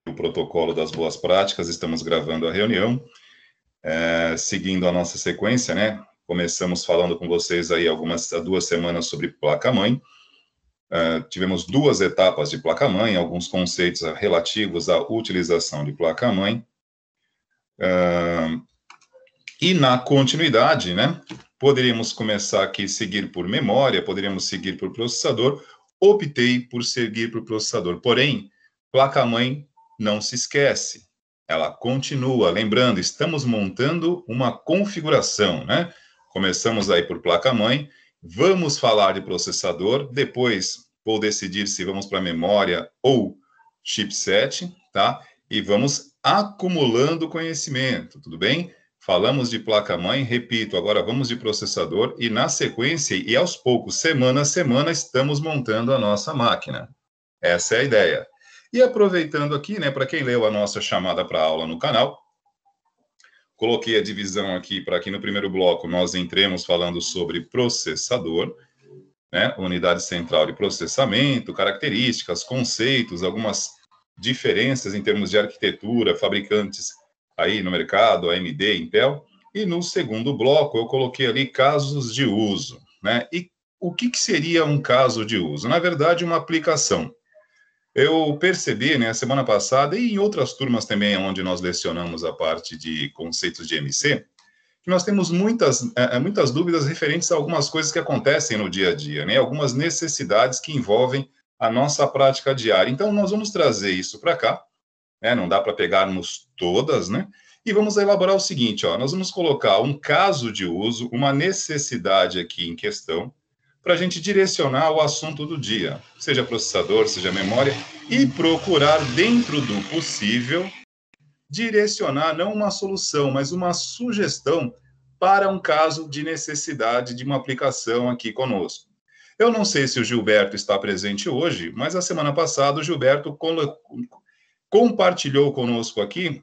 o protocolo das boas práticas, estamos gravando a reunião, seguindo a nossa sequência, né? Começamos falando com vocês aí há 2 semanas sobre placa-mãe. Tivemos 2 etapas de placa-mãe, alguns conceitos relativos à utilização de placa-mãe. E na continuidade, né? Poderíamos começar aqui, seguir por memória, poderíamos seguir por processador. Optei por seguir por processador, porém, placa-mãe não se esquece, ela continua. Lembrando, estamos montando uma configuração, né? Começamos aí por placa-mãe, vamos falar de processador, depois vou decidir se vamos para memória ou chipset, tá? E vamos acumulando conhecimento, tudo bem? Falamos de placa-mãe, repito, agora vamos de processador e na sequência, e aos poucos, semana a semana, estamos montando a nossa máquina. Essa é a ideia. E aproveitando aqui, né, para quem leu a nossa chamada para aula no canal, coloquei a divisão aqui para que no primeiro bloco nós entremos falando sobre processador, né, unidade central de processamento, características, conceitos, algumas diferenças em termos de arquitetura, fabricantes aí no mercado, AMD, Intel, e no segundo bloco eu coloquei ali casos de uso, né? E o que seria um caso de uso? Na verdade, uma aplicação. Eu percebi, né, semana passada, e em outras turmas também, onde nós lecionamos a parte de conceitos de MC, que nós temos muitas dúvidas referentes a algumas coisas que acontecem no dia a dia, né? Algumas necessidades que envolvem a nossa prática diária. Então, nós vamos trazer isso para cá, né? Não dá para pegarmos todas, né? E vamos elaborar o seguinte, ó, nós vamos colocar um caso de uso, uma necessidade aqui em questão, para a gente direcionar o assunto do dia, seja processador, seja memória, e procurar, dentro do possível, direcionar não uma solução, mas uma sugestão para um caso de necessidade de uma aplicação aqui conosco. Eu não sei se o Gilberto está presente hoje, mas a semana passada o Gilberto compartilhou conosco aqui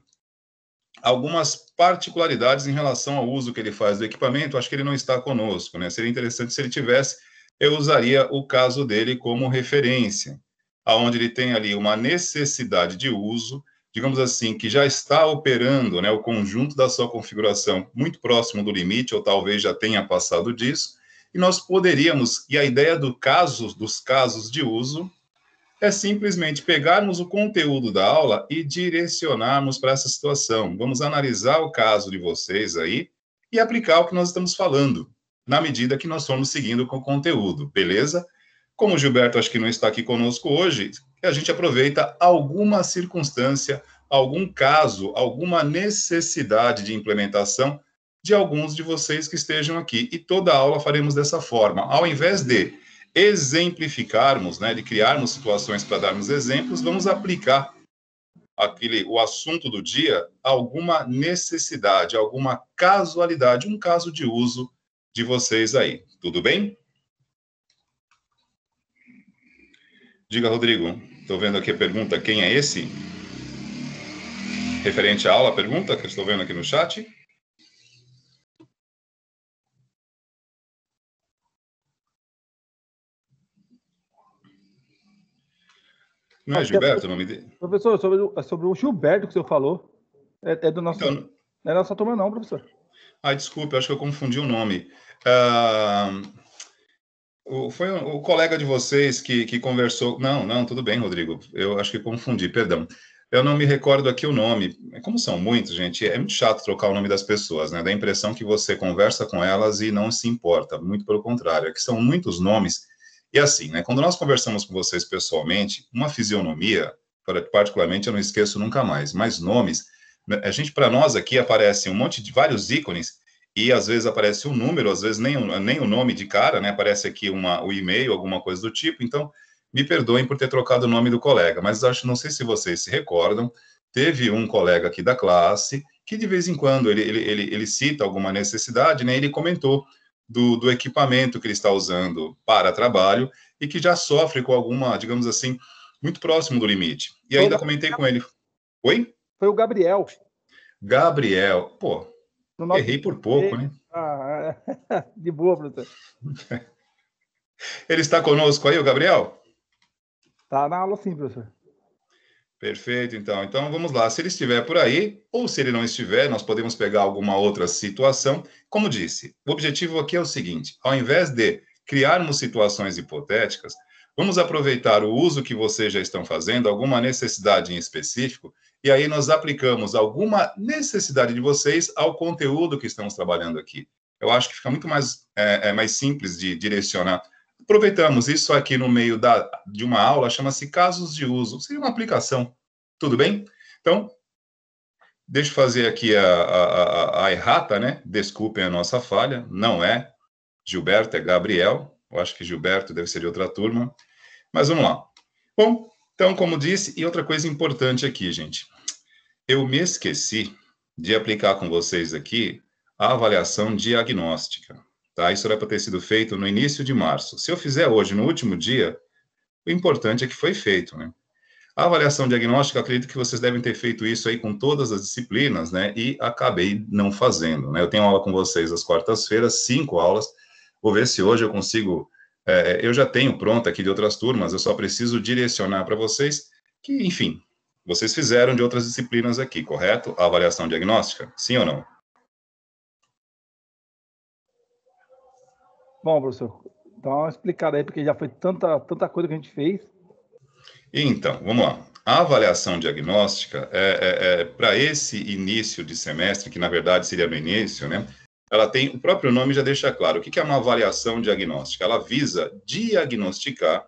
algumas particularidades em relação ao uso que ele faz do equipamento. Acho que ele não está conosco, né? Seria interessante se ele tivesse, eu usaria o caso dele como referência, aonde ele tem ali uma necessidade de uso, digamos assim, que já está operando, né, o conjunto da sua configuração muito próximo do limite, ou talvez já tenha passado disso, e nós poderíamos, e a ideia dos casos de uso, é simplesmente pegarmos o conteúdo da aula e direcionarmos para essa situação. Vamos analisar o caso de vocês aí e aplicar o que nós estamos falando, na medida que nós formos seguindo com o conteúdo, beleza? Como o Gilberto acho que não está aqui conosco hoje, a gente aproveita alguma circunstância, algum caso, alguma necessidade de implementação de alguns de vocês que estejam aqui. E toda a aula faremos dessa forma. Ao invés de exemplificarmos, né, de criarmos situações para darmos exemplos, vamos aplicar o assunto do dia a alguma necessidade, alguma casualidade, um caso de uso de vocês aí. Tudo bem? Diga, Rodrigo. Estou vendo aqui a pergunta, quem é esse? Referente à aula, a pergunta que eu estou vendo aqui no chat. Não é Gilberto o nome dele? Professor, sobre o Gilberto que o senhor falou, é do nosso... Então, não é nossa turma não, professor. Desculpe, acho que eu confundi o nome. Foi o colega de vocês que conversou... Não, tudo bem, Rodrigo. Eu acho que confundi, perdão. Eu não me recordo aqui o nome. Como são muitos, gente, é muito chato trocar o nome das pessoas, né? Dá a impressão que você conversa com elas e não se importa. Muito pelo contrário, é que são muitos nomes. E assim, né? Quando nós conversamos com vocês pessoalmente, uma fisionomia, particularmente, eu não esqueço nunca mais, mas nomes... para nós aqui aparece um monte de vários ícones e às vezes aparece um número, às vezes nem o nome de cara, né? Aparece aqui o e-mail, alguma coisa do tipo. Então, me perdoem por ter trocado o nome do colega, mas não sei se vocês se recordam, teve um colega aqui da classe que de vez em quando ele cita alguma necessidade, né? Ele comentou do equipamento que ele está usando para trabalho e que já sofre com alguma, digamos assim, muito próximo do limite. E ainda comentei com ele. Oi? Foi o Gabriel. Gabriel. Pô, errei por pouco, né? De boa, professor. Ele está conosco aí, o Gabriel? Tá na aula sim, professor. Perfeito, então. Então, vamos lá. Se ele estiver por aí, ou se ele não estiver, nós podemos pegar alguma outra situação. Como disse, o objetivo aqui é o seguinte: ao invés de criarmos situações hipotéticas, vamos aproveitar o uso que vocês já estão fazendo, alguma necessidade em específico, e aí nós aplicamos alguma necessidade de vocês ao conteúdo que estamos trabalhando aqui. Eu acho que fica muito mais simples de direcionar. Aproveitamos isso aqui no meio de uma aula, chama-se casos de uso. Seria uma aplicação. Tudo bem? Então, deixa eu fazer aqui a errata, né? Desculpem a nossa falha. Não é Gilberto, é Gabriel. Eu acho que Gilberto deve ser de outra turma. Mas vamos lá. Bom, então, como disse, e outra coisa importante aqui, gente. Eu me esqueci de aplicar com vocês aqui a avaliação diagnóstica. Tá? Isso era para ter sido feito no início de março. Se eu fizer hoje, no último dia, o importante é que foi feito, né? A avaliação diagnóstica, acredito que vocês devem ter feito isso aí com todas as disciplinas, né? E acabei não fazendo, né? Eu tenho aula com vocês às quartas-feiras, 5 aulas. Vou ver se hoje eu consigo. Eu já tenho pronto aqui de outras turmas, eu só preciso direcionar para vocês que, enfim, vocês fizeram de outras disciplinas aqui, correto? A avaliação diagnóstica, sim ou não? Bom, professor, dá uma explicada aí, porque já foi tanta coisa que a gente fez. Então, vamos lá. A avaliação diagnóstica, para esse início de semestre, que na verdade seria no início, né? Ela tem, o próprio nome já deixa claro. O que é uma avaliação diagnóstica? Ela visa diagnosticar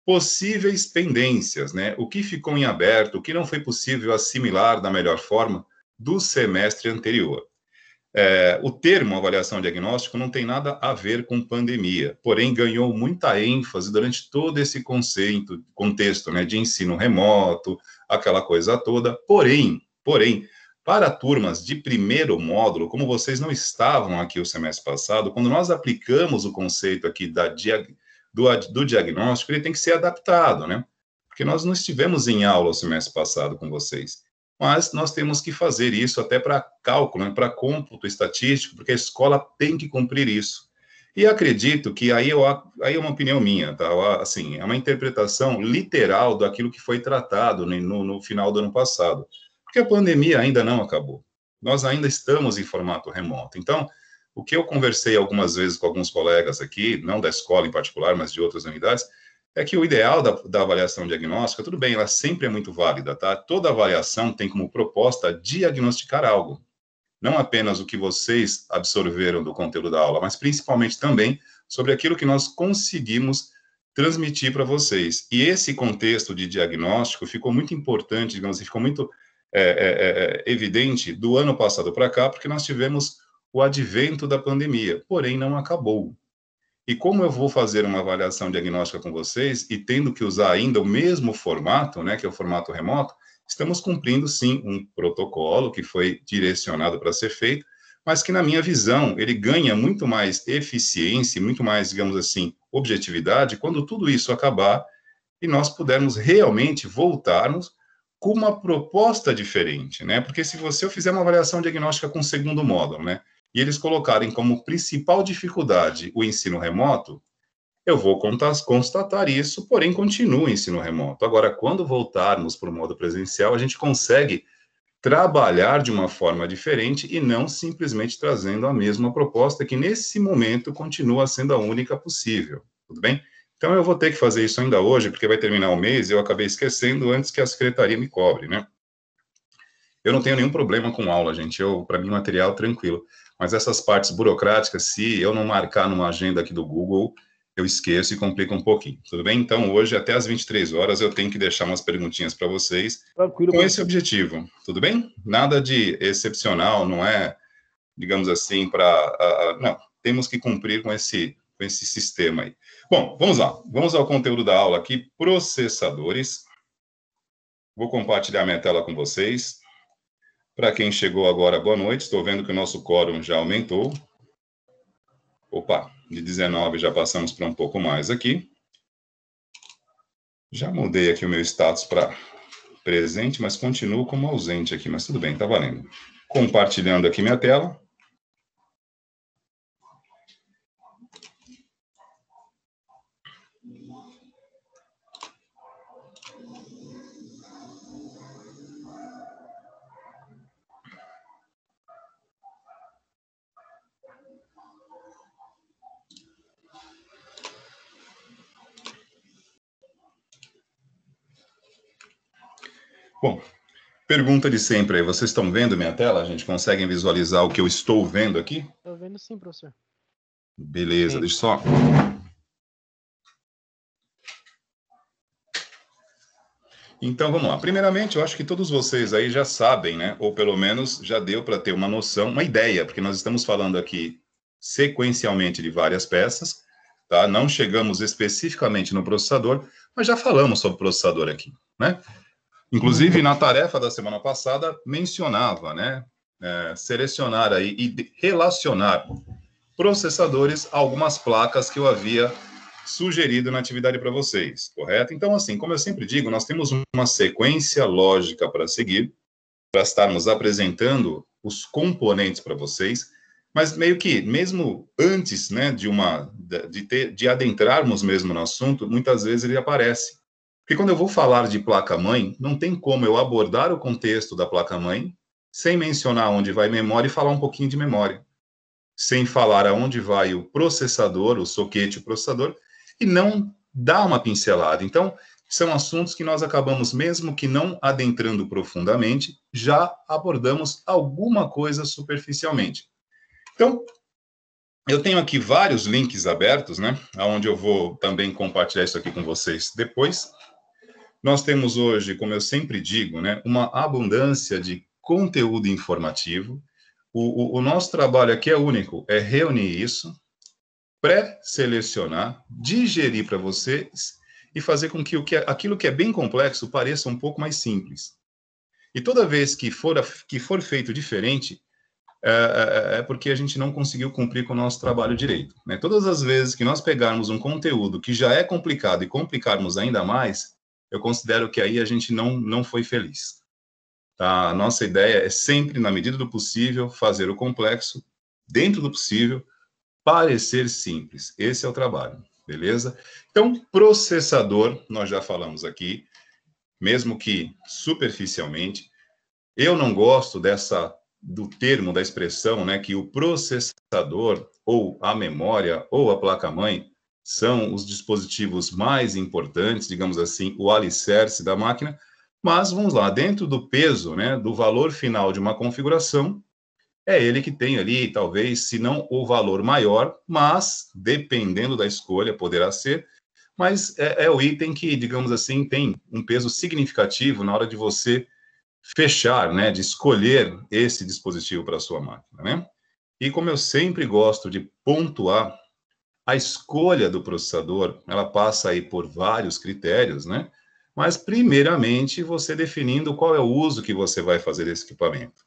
possíveis pendências, né? O que ficou em aberto, o que não foi possível assimilar da melhor forma do semestre anterior. O termo avaliação diagnóstico não tem nada a ver com pandemia, porém ganhou muita ênfase durante todo esse contexto, né, de ensino remoto, aquela coisa toda. Porém, para turmas de primeiro módulo, como vocês não estavam aqui o semestre passado, quando nós aplicamos o conceito aqui do diagnóstico, ele tem que ser adaptado, né? Porque nós não estivemos em aula o semestre passado com vocês. Mas nós temos que fazer isso até para cálculo, né, para cômputo estatístico, porque a escola tem que cumprir isso. E acredito que aí é uma opinião minha, tá? Assim, é uma interpretação literal daquilo que foi tratado no final do ano passado. Porque a pandemia ainda não acabou. Nós ainda estamos em formato remoto. Então, o que eu conversei algumas vezes com alguns colegas aqui, não da escola em particular, mas de outras unidades, é que o ideal da avaliação diagnóstica, tudo bem, ela sempre é muito válida, tá? Toda avaliação tem como proposta diagnosticar algo. Não apenas o que vocês absorveram do conteúdo da aula, mas principalmente também sobre aquilo que nós conseguimos transmitir para vocês. E esse contexto de diagnóstico ficou muito importante, digamos assim, ficou muito evidente do ano passado para cá, porque nós tivemos o advento da pandemia, porém não acabou. E como eu vou fazer uma avaliação diagnóstica com vocês e tendo que usar ainda o mesmo formato, né, que é o formato remoto, estamos cumprindo sim um protocolo que foi direcionado para ser feito, mas que na minha visão ele ganha muito mais eficiência, muito mais, digamos assim, objetividade quando tudo isso acabar e nós pudermos realmente voltarmos com uma proposta diferente, né? Porque se eu fizer uma avaliação diagnóstica com o segundo módulo, né, e eles colocarem como principal dificuldade o ensino remoto, eu vou constatar isso, porém continua o ensino remoto. Agora, quando voltarmos para o modo presencial, a gente consegue trabalhar de uma forma diferente e não simplesmente trazendo a mesma proposta que nesse momento continua sendo a única possível, tudo bem? Então eu vou ter que fazer isso ainda hoje, porque vai terminar o mês e eu acabei esquecendo antes que a secretaria me cobre, né? Eu não tenho nenhum problema com aula, gente. Para mim, material tranquilo. Mas essas partes burocráticas, se eu não marcar numa agenda aqui do Google, eu esqueço e complica um pouquinho. Tudo bem? Então, hoje, até às 23 horas, eu tenho que deixar umas perguntinhas para vocês Tranquilo, com esse professor. objetivo. Tudo bem? Nada de excepcional, não é, digamos assim, não, temos que cumprir com esse sistema aí. Bom, vamos lá. Vamos ao conteúdo da aula aqui, processadores. Vou compartilhar minha tela com vocês. Para quem chegou agora, boa noite. Estou vendo que o nosso quórum já aumentou. Opa, de 19 já passamos para um pouco mais aqui. Já mudei aqui o meu status para presente, mas continuo como ausente aqui, mas tudo bem, está valendo. Compartilhando aqui minha tela. Bom, pergunta de sempre aí. Vocês estão vendo minha tela? A gente consegue visualizar o que eu estou vendo aqui? Estou vendo sim, professor. Beleza, Sim. deixa só. Então, vamos lá. Primeiramente, eu acho que todos vocês aí já sabem, né? Ou pelo menos já deu para ter uma noção, uma ideia, porque nós estamos falando aqui sequencialmente de várias peças, tá? Não chegamos especificamente no processador, mas já falamos sobre o processador aqui, né? Inclusive, na tarefa da semana passada, mencionava, né? Selecionar aí e relacionar processadores a algumas placas que eu havia sugerido na atividade para vocês, correto? Então, assim, como eu sempre digo, nós temos uma sequência lógica para seguir, para estarmos apresentando os componentes para vocês, mas meio que, mesmo antes, né, de adentrarmos mesmo no assunto, muitas vezes ele aparece. Porque quando eu vou falar de placa-mãe, não tem como eu abordar o contexto da placa-mãe sem mencionar onde vai memória e falar um pouquinho de memória, sem falar aonde vai o processador, o soquete, o processador, e não dar uma pincelada. Então, são assuntos que nós acabamos, mesmo que não adentrando profundamente, já abordamos alguma coisa superficialmente. Então, eu tenho aqui vários links abertos, né, onde eu vou também compartilhar isso aqui com vocês depois. Nós temos hoje, como eu sempre digo, né, uma abundância de conteúdo informativo. O nosso trabalho aqui é único, é reunir isso, pré-selecionar, digerir para vocês e fazer com que, aquilo que é bem complexo pareça um pouco mais simples. E toda vez que for feito diferente, é porque a gente não conseguiu cumprir com o nosso trabalho direito, né? Todas as vezes que nós pegarmos um conteúdo que já é complicado e complicarmos ainda mais, eu considero que aí a gente não foi feliz. Tá? A nossa ideia é sempre, na medida do possível, fazer o complexo, dentro do possível, parecer simples. Esse é o trabalho, beleza? Então, processador, nós já falamos aqui, mesmo que superficialmente. Eu não gosto do termo, da expressão, né, que o processador, ou a memória, ou a placa-mãe, são os dispositivos mais importantes, digamos assim, o alicerce da máquina, mas vamos lá, dentro do peso, né, do valor final de uma configuração, é ele que tem ali, talvez, se não o valor maior, mas, dependendo da escolha, poderá ser, mas é o item que, digamos assim, tem um peso significativo na hora de você fechar, né, de escolher esse dispositivo para a sua máquina, né? E como eu sempre gosto de pontuar, a escolha do processador, ela passa aí por vários critérios, né? Mas, primeiramente, você definindo qual é o uso que você vai fazer desse equipamento.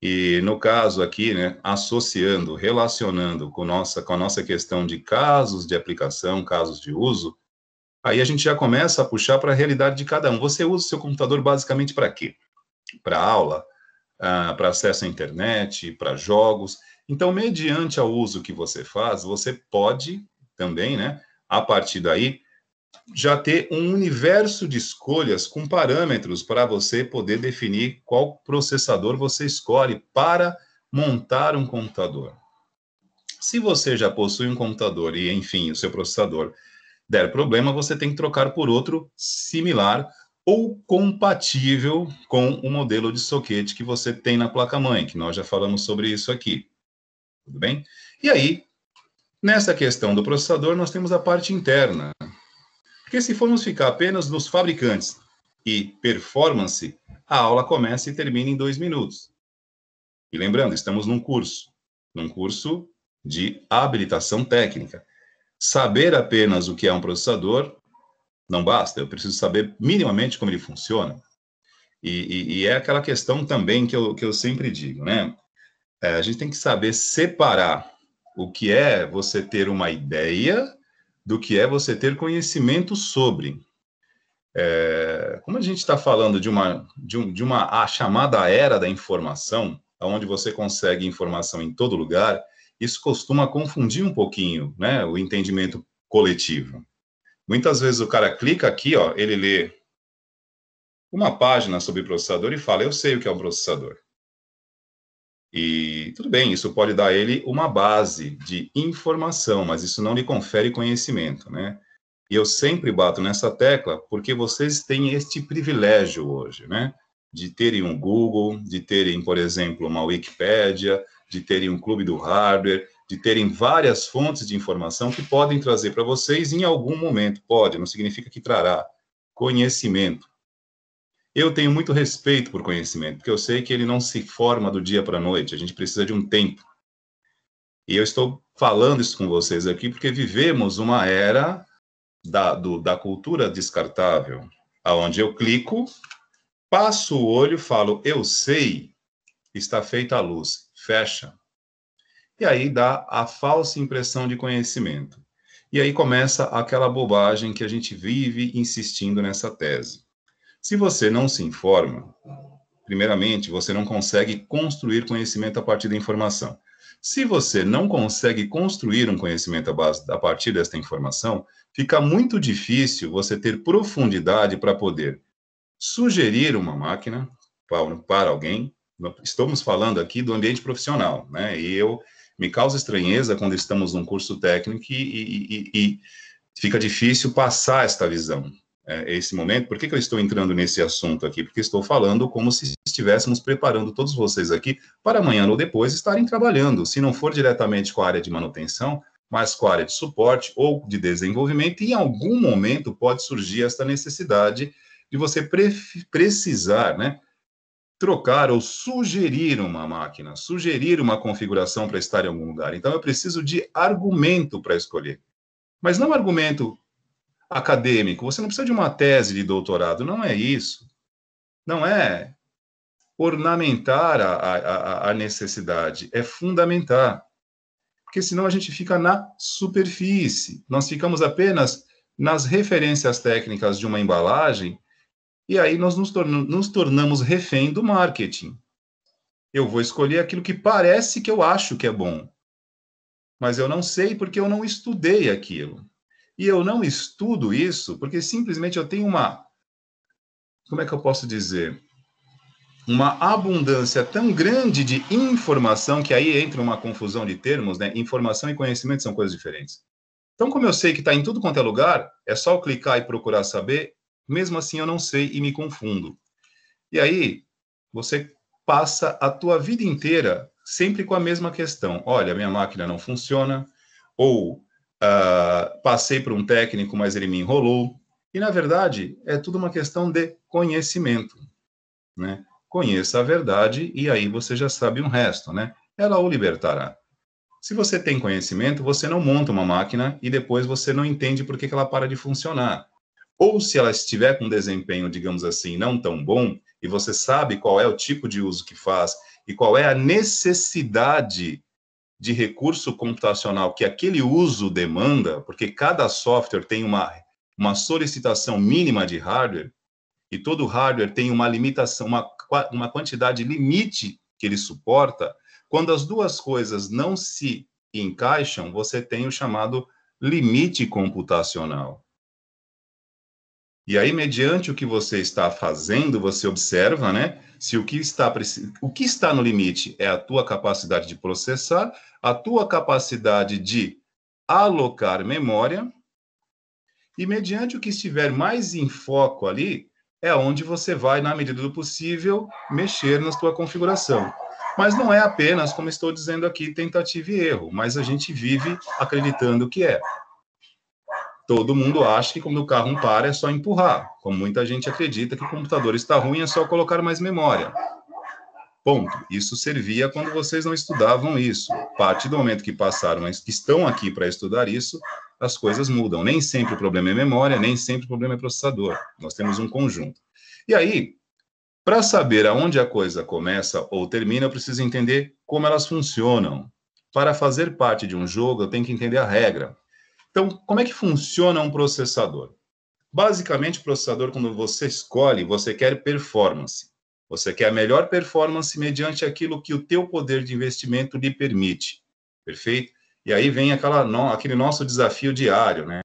E, no caso aqui, né, associando, relacionando com a nossa questão de casos de aplicação, casos de uso, aí a gente já começa a puxar para a realidade de cada um. Você usa o seu computador basicamente para quê? Para aula, para acesso à internet, para jogos. Então, mediante ao uso que você faz, você pode também, né, a partir daí, já ter um universo de escolhas com parâmetros para você poder definir qual processador você escolhe para montar um computador. Se você já possui um computador e, enfim, o seu processador der problema, você tem que trocar por outro similar ou compatível com o modelo de soquete que você tem na placa-mãe, que nós já falamos sobre isso aqui. Tudo bem? E aí, nessa questão do processador, nós temos a parte interna. Porque se formos ficar apenas nos fabricantes e performance, a aula começa e termina em 2 minutos. E lembrando, estamos num curso de habilitação técnica. Saber apenas o que é um processador não basta, eu preciso saber minimamente como ele funciona. E é aquela questão também que eu sempre digo, né? A gente tem que saber separar o que é você ter uma ideia do que é você ter conhecimento sobre. Como a gente está falando de a chamada era da informação, onde você consegue informação em todo lugar, isso costuma confundir um pouquinho, né, o entendimento coletivo. Muitas vezes o cara clica aqui, ó, ele lê uma página sobre processador e fala, eu sei o que é um processador. E tudo bem, isso pode dar a ele uma base de informação, mas isso não lhe confere conhecimento, né? E eu sempre bato nessa tecla porque vocês têm este privilégio hoje, né? De terem um Google, de terem, por exemplo, uma Wikipédia, de terem um clube do hardware, de terem várias fontes de informação que podem trazer para vocês em algum momento. Pode, não significa que trará conhecimento. Eu tenho muito respeito por conhecimento, porque eu sei que ele não se forma do dia para a noite, a gente precisa de um tempo. E eu estou falando isso com vocês aqui porque vivemos uma era da cultura descartável, aonde eu clico, passo o olho, falo, eu sei, está feita a luz, fecha. E aí dá a falsa impressão de conhecimento. E aí começa aquela bobagem que a gente vive insistindo nessa tese. Se você não se informa, primeiramente, você não consegue construir conhecimento a partir da informação. Se você não consegue construir um conhecimento a partir desta informação, fica muito difícil você ter profundidade para poder sugerir uma máquina para alguém. Estamos falando aqui do ambiente profissional, né? E eu me causa estranheza quando estamos num curso técnico e fica difícil passar esta visão. Esse momento, por que eu estou entrando nesse assunto aqui? Porque estou falando como se estivéssemos preparando todos vocês aqui para amanhã ou depois estarem trabalhando, se não for diretamente com a área de manutenção, mas com a área de suporte ou de desenvolvimento, e em algum momento pode surgir esta necessidade de você precisar, né, trocar ou sugerir uma máquina, sugerir uma configuração para estar em algum lugar. Então, eu preciso de argumento para escolher. Mas não argumento acadêmico, você não precisa de uma tese de doutorado, não é isso. Não é ornamentar a necessidade, é fundamentar. Porque senão a gente fica na superfície, nós ficamos apenas nas referências técnicas de uma embalagem, e aí nós nos tornamos refém do marketing. Eu vou escolher aquilo que parece que eu acho que é bom, mas eu não sei porque eu não estudei aquilo. E eu não estudo isso porque simplesmente eu tenho como é que eu posso dizer? Uma abundância tão grande de informação que aí entra uma confusão de termos, né? Informação e conhecimento são coisas diferentes. Então, como eu sei que está em tudo quanto é lugar, é só eu clicar e procurar saber, mesmo assim eu não sei e me confundo. E aí, você passa a tua vida inteira sempre com a mesma questão. Olha, minha máquina não funciona, ou passei por um técnico, mas ele me enrolou. E, na verdade, é tudo uma questão de conhecimento, né? Conheça a verdade e aí você já sabe o resto, né? Ela o libertará. Se você tem conhecimento, você não monta uma máquina e depois você não entende por que ela para de funcionar. Ou se ela estiver com um desempenho, digamos assim, não tão bom, e você sabe qual é o tipo de uso que faz e qual é a necessidade de recurso computacional que aquele uso demanda, porque cada software tem uma solicitação mínima de hardware, e todo hardware tem uma limitação, uma quantidade limite que ele suporta, quando as duas coisas não se encaixam, você tem o chamado limite computacional. E aí, mediante o que você está fazendo, você observa, né, se o que está no limite é a tua capacidade de processar, a tua capacidade de alocar memória, e mediante o que estiver mais em foco ali, é onde você vai, na medida do possível, mexer na tua configuração. Mas não é apenas, como estou dizendo aqui, tentativa e erro, mas a gente vive acreditando que é. Todo mundo acha que quando o carro para é só empurrar, como muita gente acredita que o computador está ruim, é só colocar mais memória. Ponto. Isso servia quando vocês não estudavam isso. A partir do momento que passaram, que estão aqui para estudar isso, as coisas mudam. Nem sempre o problema é memória, nem sempre o problema é processador. Nós temos um conjunto. E aí, para saber aonde a coisa começa ou termina, eu preciso entender como elas funcionam. Para fazer parte de um jogo, eu tenho que entender a regra. Então, como é que funciona um processador? Basicamente, o processador, quando você escolhe, você quer performance. Você quer a melhor performance mediante aquilo que o teu poder de investimento lhe permite. Perfeito? E aí vem aquele nosso desafio diário, né?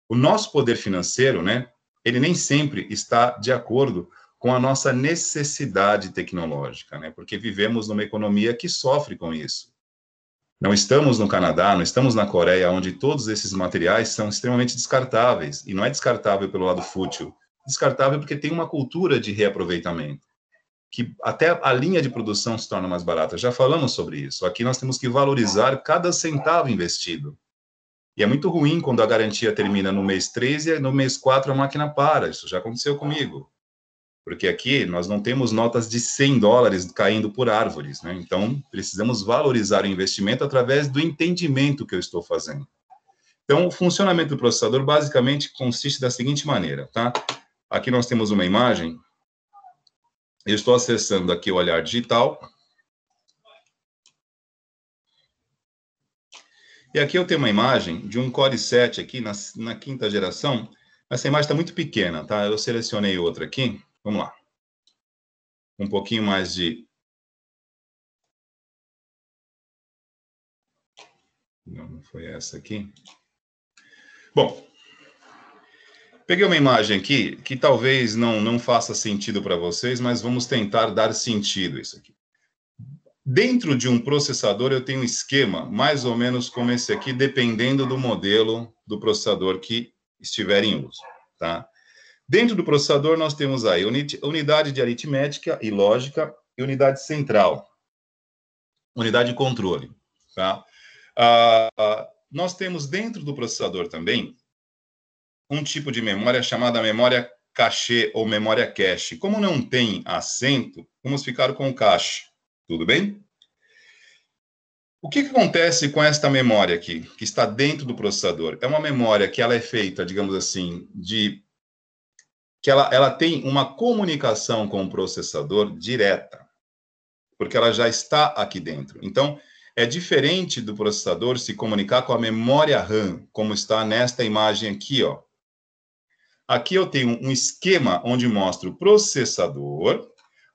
O nosso poder financeiro, né? Ele nem sempre está de acordo com a nossa necessidade tecnológica, né? Porque vivemos numa economia que sofre com isso. Não estamos no Canadá, não estamos na Coreia, onde todos esses materiais são extremamente descartáveis. E não é descartável pelo lado fútil, descartável porque tem uma cultura de reaproveitamento, que até a linha de produção se torna mais barata. Já falamos sobre isso. Aqui nós temos que valorizar cada centavo investido. E é muito ruim quando a garantia termina no mês 3 e no mês 4 a máquina para. Isso já aconteceu comigo. Porque aqui nós não temos notas de $100 caindo por árvores, né? Então, precisamos valorizar o investimento através do entendimento que eu estou fazendo. Então, o funcionamento do processador basicamente consiste da seguinte maneira, tá? Aqui nós temos uma imagem. Eu estou acessando aqui o Olhar Digital. E aqui eu tenho uma imagem de um Core 7 aqui na quinta geração. Essa imagem está muito pequena, tá? Eu selecionei outra aqui. Vamos lá. Um pouquinho mais de... Não foi essa aqui. Bom, peguei uma imagem aqui que talvez não faça sentido para vocês, mas vamos tentar dar sentido isso aqui. Dentro de um processador, eu tenho um esquema mais ou menos como esse aqui, dependendo do modelo do processador que estiver em uso, tá? Dentro do processador, nós temos aí unidade de aritmética e lógica e unidade central, unidade de controle, tá? Nós temos dentro do processador também um tipo de memória chamada memória cachê ou memória cache. Como não tem acento, vamos ficar com cache, tudo bem? O que acontece com esta memória aqui, que está dentro do processador? É uma memória que ela é feita, digamos assim, que ela tem uma comunicação com o processador direta, porque ela já está aqui dentro. Então, é diferente do processador se comunicar com a memória RAM, como está nesta imagem aqui, ó. Aqui eu tenho um esquema onde mostro processador,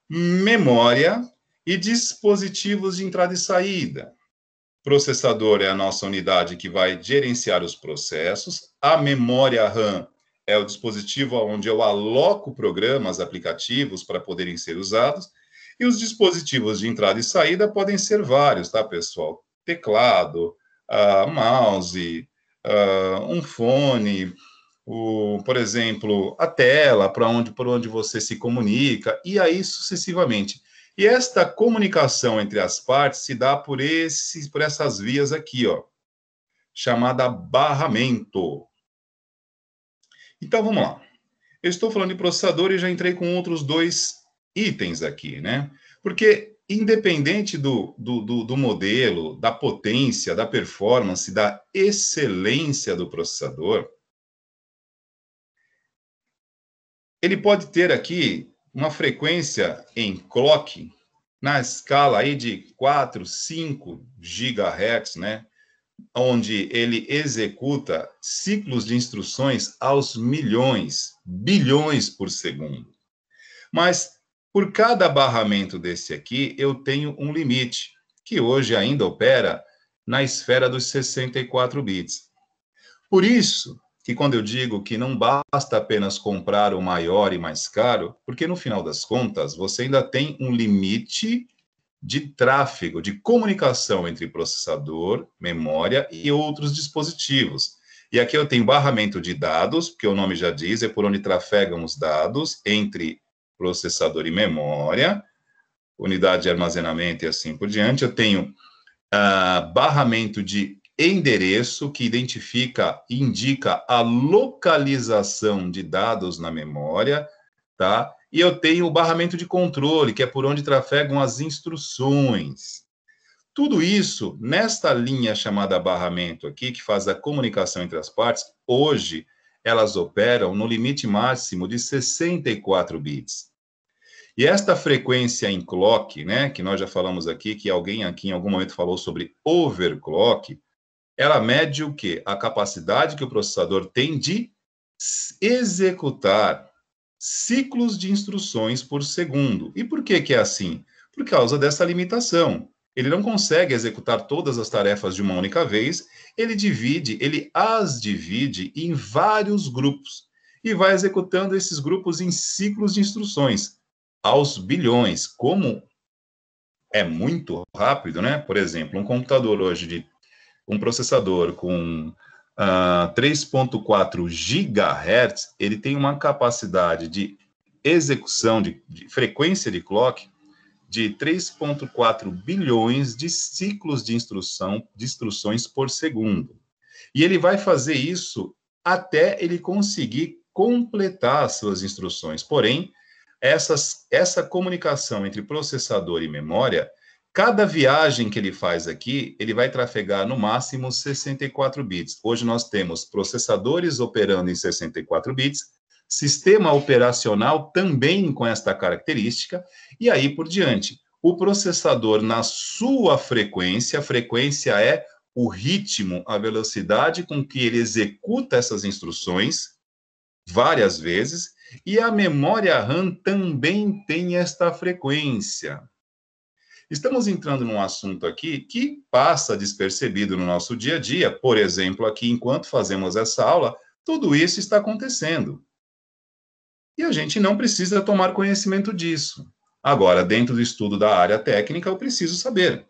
memória e dispositivos de entrada e saída. Processador é a nossa unidade que vai gerenciar os processos. A memória RAM é o dispositivo onde eu aloco programas, aplicativos para poderem ser usados. E os dispositivos de entrada e saída podem ser vários, tá, pessoal? Teclado, mouse, um fone, por exemplo, a tela, por onde você se comunica, e aí sucessivamente. E esta comunicação entre as partes se dá por essas vias aqui, ó, chamada barramento. Então, vamos lá. Eu estou falando de processador e já entrei com outros dois itens aqui, né? Porque, independente do modelo, da potência, da performance, da excelência do processador, ele pode ter aqui uma frequência em clock na escala aí de 4, 5 GHz, né? Onde ele executa ciclos de instruções aos milhões, bilhões por segundo. Mas, por cada barramento desse aqui, eu tenho um limite, que hoje ainda opera na esfera dos 64 bits. Por isso que quando eu digo que não basta apenas comprar o maior e mais caro, porque no final das contas, você ainda tem um limite de tráfego, de comunicação entre processador, memória e outros dispositivos. E aqui eu tenho barramento de dados, porque o nome já diz, é por onde trafegam os dados entre processador e memória, unidade de armazenamento e assim por diante. Eu tenho barramento de endereço, que indica a localização de dados na memória, tá? E eu tenho o barramento de controle, que é por onde trafegam as instruções. Tudo isso, nesta linha chamada barramento aqui, que faz a comunicação entre as partes, hoje elas operam no limite máximo de 64 bits. E esta frequência em clock, né, que nós já falamos aqui, que alguém aqui em algum momento falou sobre overclock, ela mede o quê? A capacidade que o processador tem de executar ciclos de instruções por segundo. E por que é assim? Por causa dessa limitação. Ele não consegue executar todas as tarefas de uma única vez, ele as divide em vários grupos e vai executando esses grupos em ciclos de instruções aos bilhões, como é muito rápido, né? Por exemplo, um computador hoje, um processador com 3.4 GHz, ele tem uma capacidade de execução, de frequência de clock, de 3.4 bilhões de ciclos de instruções por segundo. E ele vai fazer isso até ele conseguir completar as suas instruções. Porém, essa comunicação entre processador e memória, cada viagem que ele faz aqui, ele vai trafegar no máximo 64 bits. Hoje nós temos processadores operando em 64 bits, sistema operacional também com esta característica, e aí por diante. O processador, na sua frequência, a frequência é o ritmo, a velocidade com que ele executa essas instruções várias vezes, e a memória RAM também tem esta frequência. Estamos entrando num assunto aqui que passa despercebido no nosso dia a dia. Por exemplo, aqui, enquanto fazemos essa aula, tudo isso está acontecendo. E a gente não precisa tomar conhecimento disso. Agora, dentro do estudo da área técnica, eu preciso saber.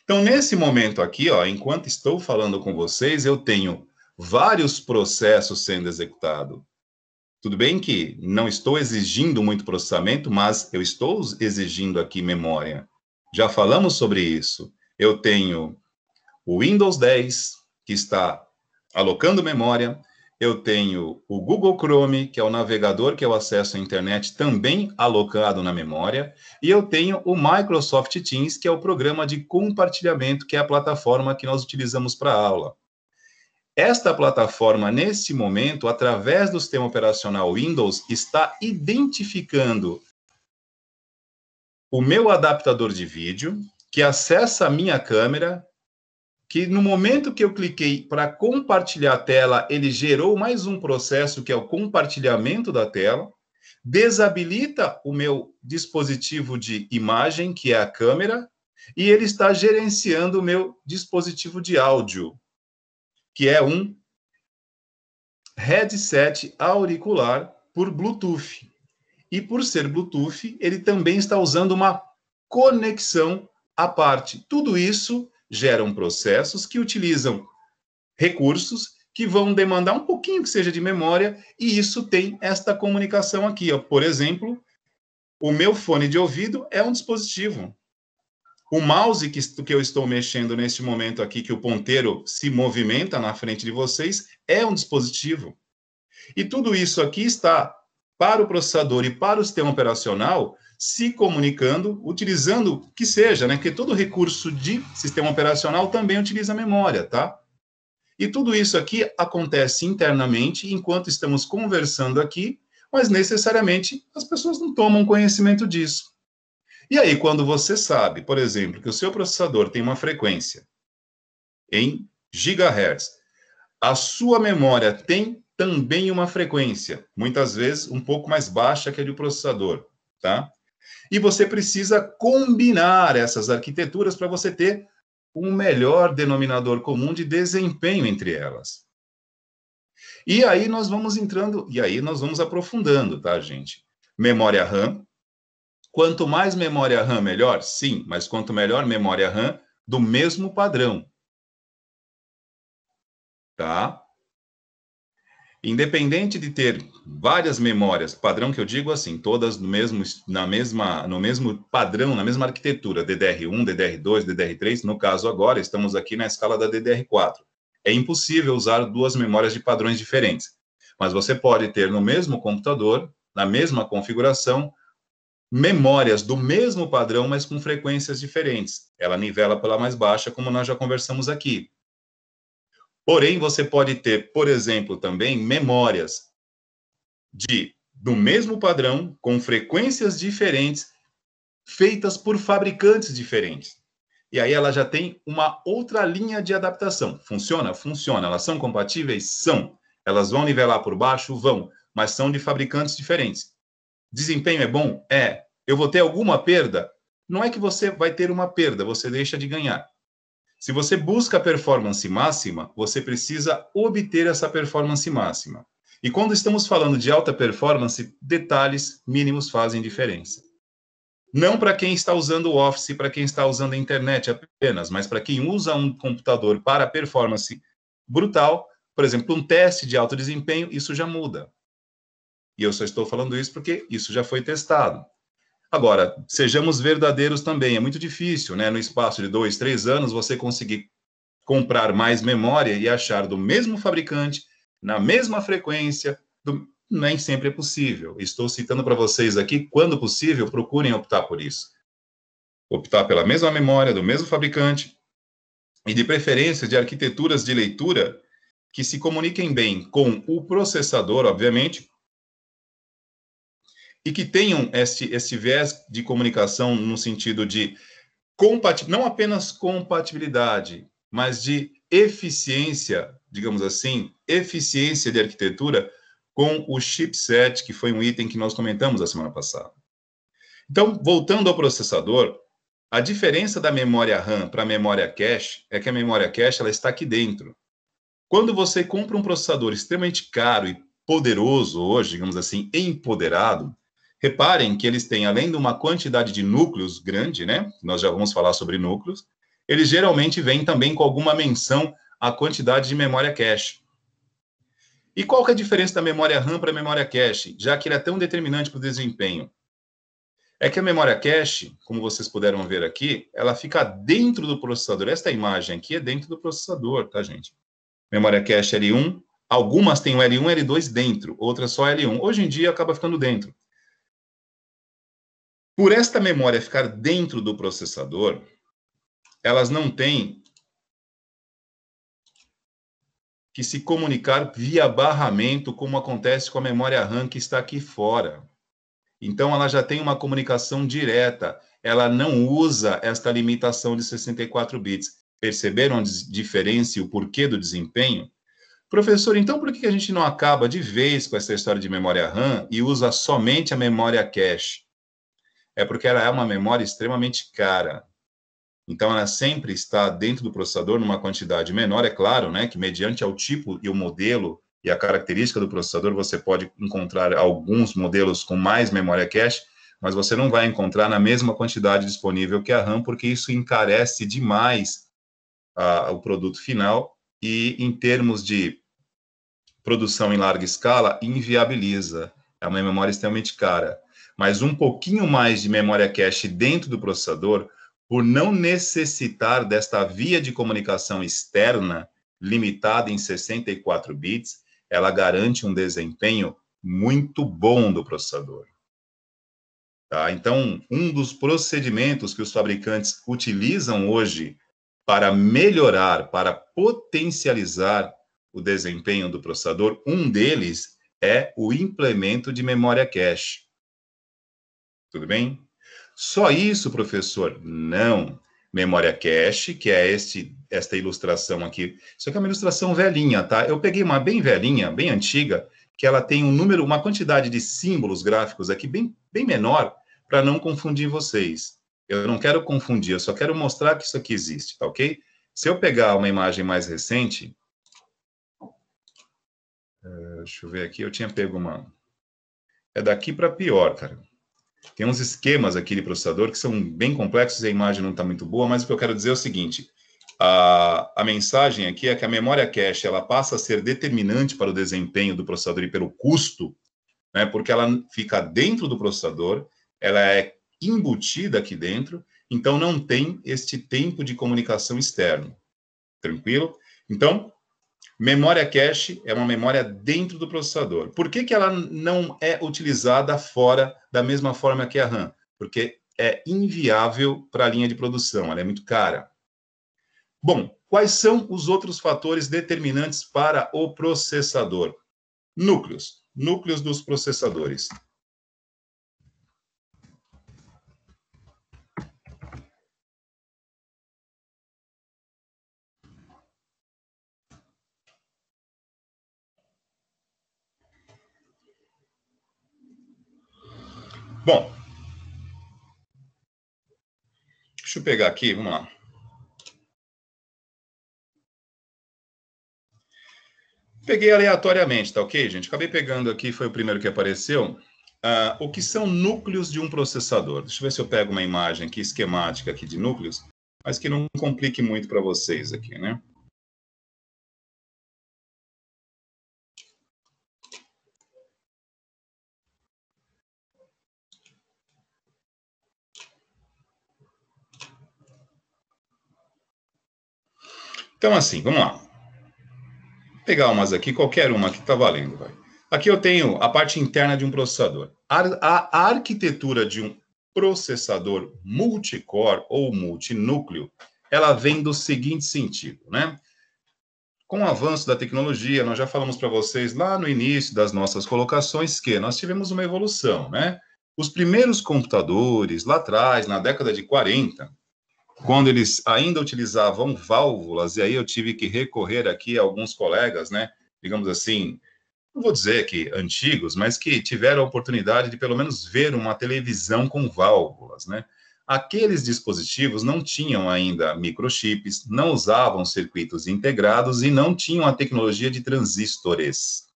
Então, nesse momento aqui, ó, enquanto estou falando com vocês, eu tenho vários processos sendo executados. Tudo bem que não estou exigindo muito processamento, mas eu estou exigindo aqui memória. Já falamos sobre isso. Eu tenho o Windows 10, que está alocando memória. Eu tenho o Google Chrome, que é o navegador que eu acesso à internet, também alocado na memória. E eu tenho o Microsoft Teams, que é o programa de compartilhamento, que é a plataforma que nós utilizamos para a aula. Esta plataforma, nesse momento, através do sistema operacional Windows, está identificando o meu adaptador de vídeo, que acessa a minha câmera, que no momento que eu cliquei para compartilhar a tela, ele gerou mais um processo, que é o compartilhamento da tela, desabilita o meu dispositivo de imagem, que é a câmera, e ele está gerenciando o meu dispositivo de áudio, que é um headset auricular por Bluetooth. E por ser Bluetooth, ele também está usando uma conexão à parte. Tudo isso geram processos que utilizam recursos que vão demandar um pouquinho que seja de memória, e isso tem esta comunicação aqui, ó. Por exemplo, o meu fone de ouvido é um dispositivo. O mouse que eu estou mexendo neste momento aqui, que o ponteiro se movimenta na frente de vocês, é um dispositivo. E tudo isso aqui está para o processador e para o sistema operacional se comunicando, utilizando que seja, né? Porque todo recurso de sistema operacional também utiliza memória, tá? E tudo isso aqui acontece internamente enquanto estamos conversando aqui, mas necessariamente as pessoas não tomam conhecimento disso. E aí, quando você sabe, por exemplo, que o seu processador tem uma frequência em gigahertz, a sua memória tem também uma frequência, muitas vezes um pouco mais baixa que a do processador, tá? E você precisa combinar essas arquiteturas para você ter um melhor denominador comum de desempenho entre elas. E aí nós vamos entrando, e aí nós vamos aprofundando, tá, gente? Memória RAM. Quanto mais memória RAM, melhor? Sim, mas quanto melhor memória RAM, do mesmo padrão. Tá? Independente de ter várias memórias, padrão que eu digo assim, todas no mesmo padrão, na mesma arquitetura, DDR1, DDR2, DDR3, no caso agora, estamos aqui na escala da DDR4. É impossível usar duas memórias de padrões diferentes, mas você pode ter no mesmo computador, na mesma configuração, memórias do mesmo padrão, mas com frequências diferentes. Ela nivela pela mais baixa, como nós já conversamos aqui. Porém, você pode ter, por exemplo, também memórias do mesmo padrão, com frequências diferentes, feitas por fabricantes diferentes. E aí ela já tem uma outra linha de adaptação. Funciona? Funciona. Elas são compatíveis? São. Elas vão nivelar por baixo? Vão. Mas são de fabricantes diferentes. Desempenho é bom? É. Eu vou ter alguma perda? Não é que você vai ter uma perda, você deixa de ganhar. Se você busca a performance máxima, você precisa obter essa performance máxima. E quando estamos falando de alta performance, detalhes mínimos fazem diferença. Não para quem está usando o Office, para quem está usando a internet apenas, mas para quem usa um computador para performance brutal, por exemplo, um teste de alto desempenho, isso já muda. E eu só estou falando isso porque isso já foi testado. Agora, sejamos verdadeiros também, é muito difícil, né? No espaço de 2, 3 anos, você conseguir comprar mais memória e achar do mesmo fabricante, na mesma frequência, nem sempre é possível. Estou citando para vocês aqui, quando possível, procurem optar por isso. Optar pela mesma memória, do mesmo fabricante, e de preferência de arquiteturas de leitura que se comuniquem bem com o processador, obviamente, e que tenham esse viés de comunicação no sentido de não apenas compatibilidade, mas de eficiência, digamos assim, eficiência de arquitetura com o chipset, que foi um item que nós comentamos a semana passada. Então, voltando ao processador, a diferença da memória RAM para a memória cache é que a memória cache ela está aqui dentro. Quando você compra um processador extremamente caro e poderoso hoje, digamos assim, empoderado, reparem que eles têm, além de uma quantidade de núcleos grande, né? Nós já vamos falar sobre núcleos, eles geralmente vêm também com alguma menção à quantidade de memória cache. E qual que é a diferença da memória RAM para a memória cache, já que ele é tão determinante para o desempenho? É que a memória cache, como vocês puderam ver aqui, ela fica dentro do processador. Esta imagem aqui é dentro do processador, tá, gente? Memória cache L1, algumas têm o L1 e L2 dentro, outras só L1. Hoje em dia acaba ficando dentro. Por esta memória ficar dentro do processador, elas não têm que se comunicar via barramento, como acontece com a memória RAM que está aqui fora. Então, ela já tem uma comunicação direta. Ela não usa esta limitação de 64 bits. Perceberam a diferença e o porquê do desempenho? Professor, então por que a gente não acaba de vez com essa história de memória RAM e usa somente a memória cache? É porque ela é uma memória extremamente cara. Então, ela sempre está dentro do processador numa quantidade menor, é claro, né, que mediante ao tipo e o modelo e a característica do processador, você pode encontrar alguns modelos com mais memória cache, mas você não vai encontrar na mesma quantidade disponível que a RAM, porque isso encarece demais o produto final e, em termos de produção em larga escala, inviabiliza. É uma memória extremamente cara. Mas um pouquinho mais de memória cache dentro do processador, por não necessitar desta via de comunicação externa, limitada em 64 bits, ela garante um desempenho muito bom do processador. Tá? Então, um dos procedimentos que os fabricantes utilizam hoje para melhorar, para potencializar o desempenho do processador, um deles é o implemento de memória cache. Tudo bem? Só isso, professor? Não. Memória cache, que é esta ilustração aqui. Isso aqui é uma ilustração velhinha, tá? Eu peguei uma bem velhinha, bem antiga, que ela tem um número, uma quantidade de símbolos gráficos aqui bem menor, para não confundir vocês. Eu não quero confundir, eu só quero mostrar que isso aqui existe, tá ok? Se eu pegar uma imagem mais recente, deixa eu ver aqui, eu tinha pego uma... É daqui para pior, cara. Tem uns esquemas aqui de processador que são bem complexos e a imagem não está muito boa, mas o que eu quero dizer é o seguinte, a mensagem aqui é que a memória cache ela passa a ser determinante para o desempenho do processador e pelo custo, né, porque ela fica dentro do processador, ela é embutida aqui dentro, então não tem este tempo de comunicação externo. Tranquilo? Então, memória cache é uma memória dentro do processador. Por que ela não é utilizada fora da mesma forma que a RAM? Porque é inviável para a linha de produção, ela é muito cara. Bom, quais são os outros fatores determinantes para o processador? Núcleos dos processadores. Bom, deixa eu pegar aqui, vamos lá. Peguei aleatoriamente, tá ok, gente? Acabei pegando aqui, foi o primeiro que apareceu. o que são núcleos de um processador. Deixa eu ver se eu pego uma imagem aqui, esquemática aqui de núcleos, mas que não complique muito para vocês aqui, né? Então, assim, vamos lá. Vou pegar umas aqui, qualquer uma que está valendo, vai. Aqui eu tenho a parte interna de um processador. A arquitetura de um processador multicore ou multinúcleo, ela vem do seguinte sentido, né? Com o avanço da tecnologia, nós já falamos para vocês lá no início das nossas colocações que nós tivemos uma evolução, né? Os primeiros computadores, lá atrás, na década de 40, quando eles ainda utilizavam válvulas, e aí eu tive que recorrer aqui a alguns colegas, né? Digamos assim, não vou dizer que antigos, mas que tiveram a oportunidade de pelo menos ver uma televisão com válvulas, né? Aqueles dispositivos não tinham ainda microchips, não usavam circuitos integrados e não tinham a tecnologia de transistores.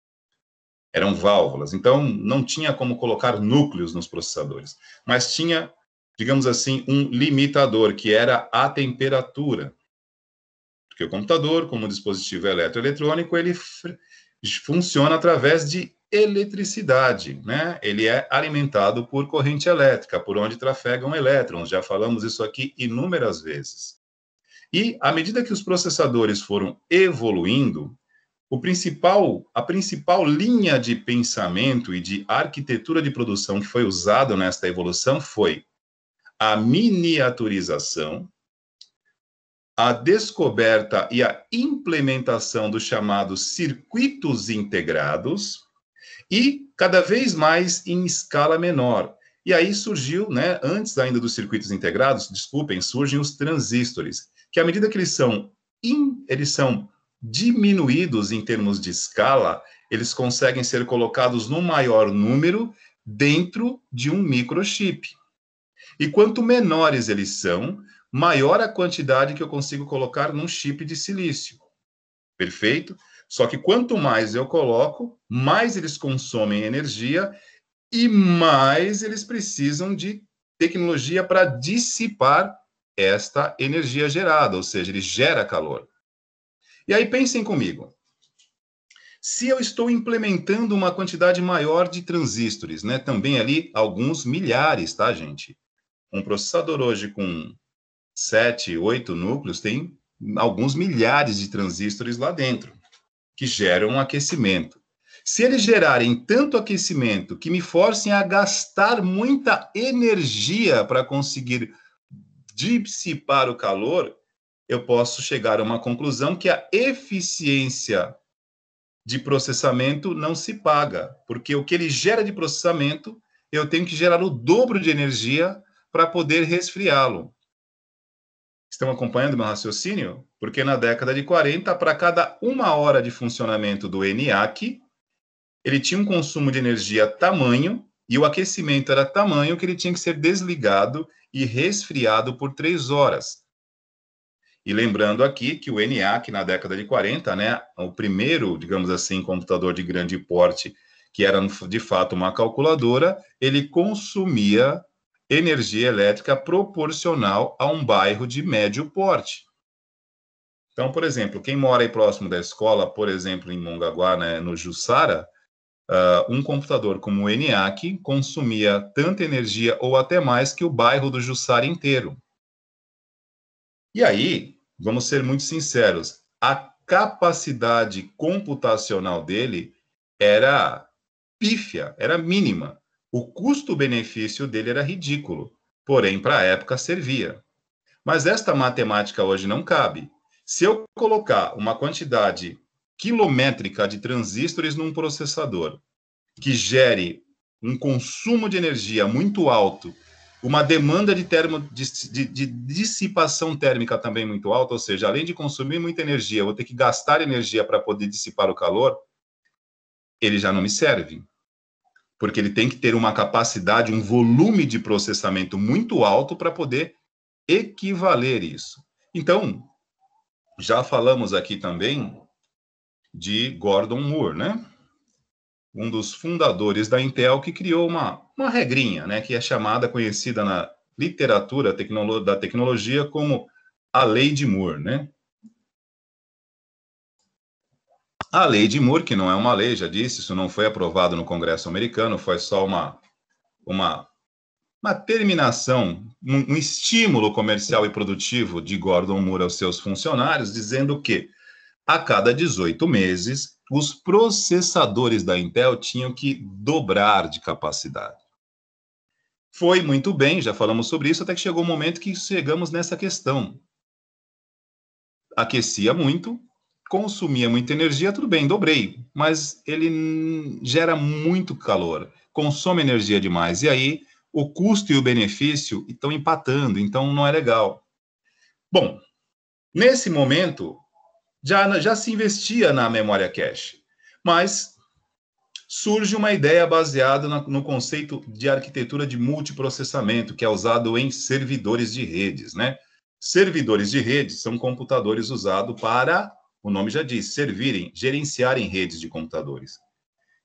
Eram válvulas, então não tinha como colocar núcleos nos processadores, mas tinha, digamos assim, um limitador, que era a temperatura. Porque o computador, como dispositivo eletroeletrônico, ele funciona através de eletricidade, né? Ele é alimentado por corrente elétrica, por onde trafegam elétrons. Já falamos isso aqui inúmeras vezes. E à medida que os processadores foram evoluindo, a principal linha de pensamento e de arquitetura de produção que foi usada nesta evolução foi a miniaturização, a descoberta e a implementação dos chamados circuitos integrados e cada vez mais em escala menor. E aí surgiu, né, antes ainda dos circuitos integrados, desculpem, surgem os transistores, que à medida que eles são diminuídos em termos de escala, eles conseguem ser colocados no maior número dentro de um microchip. E quanto menores eles são, maior a quantidade que eu consigo colocar num chip de silício. Perfeito? Só que quanto mais eu coloco, mais eles consomem energia e mais eles precisam de tecnologia para dissipar esta energia gerada, ou seja, ele gera calor. E aí pensem comigo. Se eu estou implementando uma quantidade maior de transistores, né, também ali alguns milhares, tá, gente? Um processador hoje com 7, 8 núcleos tem alguns milhares de transistores lá dentro, que geram um aquecimento. Se eles gerarem tanto aquecimento que me forcem a gastar muita energia para conseguir dissipar o calor, eu posso chegar a uma conclusão que a eficiência de processamento não se paga, porque o que ele gera de processamento, eu tenho que gerar o dobro de energia para poder resfriá-lo. Estão acompanhando meu raciocínio? Porque na década de 40, para cada 1 hora de funcionamento do ENIAC, ele tinha um consumo de energia tamanho e o aquecimento era tamanho que ele tinha que ser desligado e resfriado por 3 horas. E lembrando aqui que o ENIAC, na década de 40, né, o primeiro, digamos assim, computador de grande porte, que era de fato uma calculadora, ele consumia energia elétrica proporcional a um bairro de médio porte. Então, por exemplo, quem mora aí próximo da escola, por exemplo, em Mongaguá, né, no Jussara, um computador como o ENIAC consumia tanta energia ou até mais que o bairro do Jussara inteiro. E aí, vamos ser muito sinceros, a capacidade computacional dele era pífia, era mínima. O custo-benefício dele era ridículo, porém, para a época servia. Mas esta matemática hoje não cabe. Se eu colocar uma quantidade quilométrica de transistores num processador que gere um consumo de energia muito alto, uma demanda de dissipação térmica também muito alta, ou seja, além de consumir muita energia, eu vou ter que gastar energia para poder dissipar o calor, ele já não me serve. Porque ele tem que ter uma capacidade, um volume de processamento muito alto para poder equivaler isso. Então, já falamos aqui também de Gordon Moore, né? um dos fundadores da Intel, que criou uma regrinha, né, que é chamada, conhecida na literatura da tecnologia como a Lei de Moore, né? A Lei de Moore, que não é uma lei, já disse, isso não foi aprovado no Congresso americano, foi só uma terminação, um estímulo comercial e produtivo de Gordon Moore aos seus funcionários, dizendo que a cada 18 meses, os processadores da Intel tinham que dobrar de capacidade. Foi muito bem, já falamos sobre isso, até que chegou o momento que chegamos nessa questão. Aquecia muito, consumia muita energia, tudo bem, dobrei, mas ele gera muito calor, consome energia demais, e aí o custo e o benefício estão empatando, então não é legal. Bom, nesse momento, já se investia na memória cache, mas surge uma ideia baseada no conceito de arquitetura de multiprocessamento, que é usado em servidores de redes, né? Servidores de redes são computadores usados para, o nome já diz, servirem, gerenciarem redes de computadores.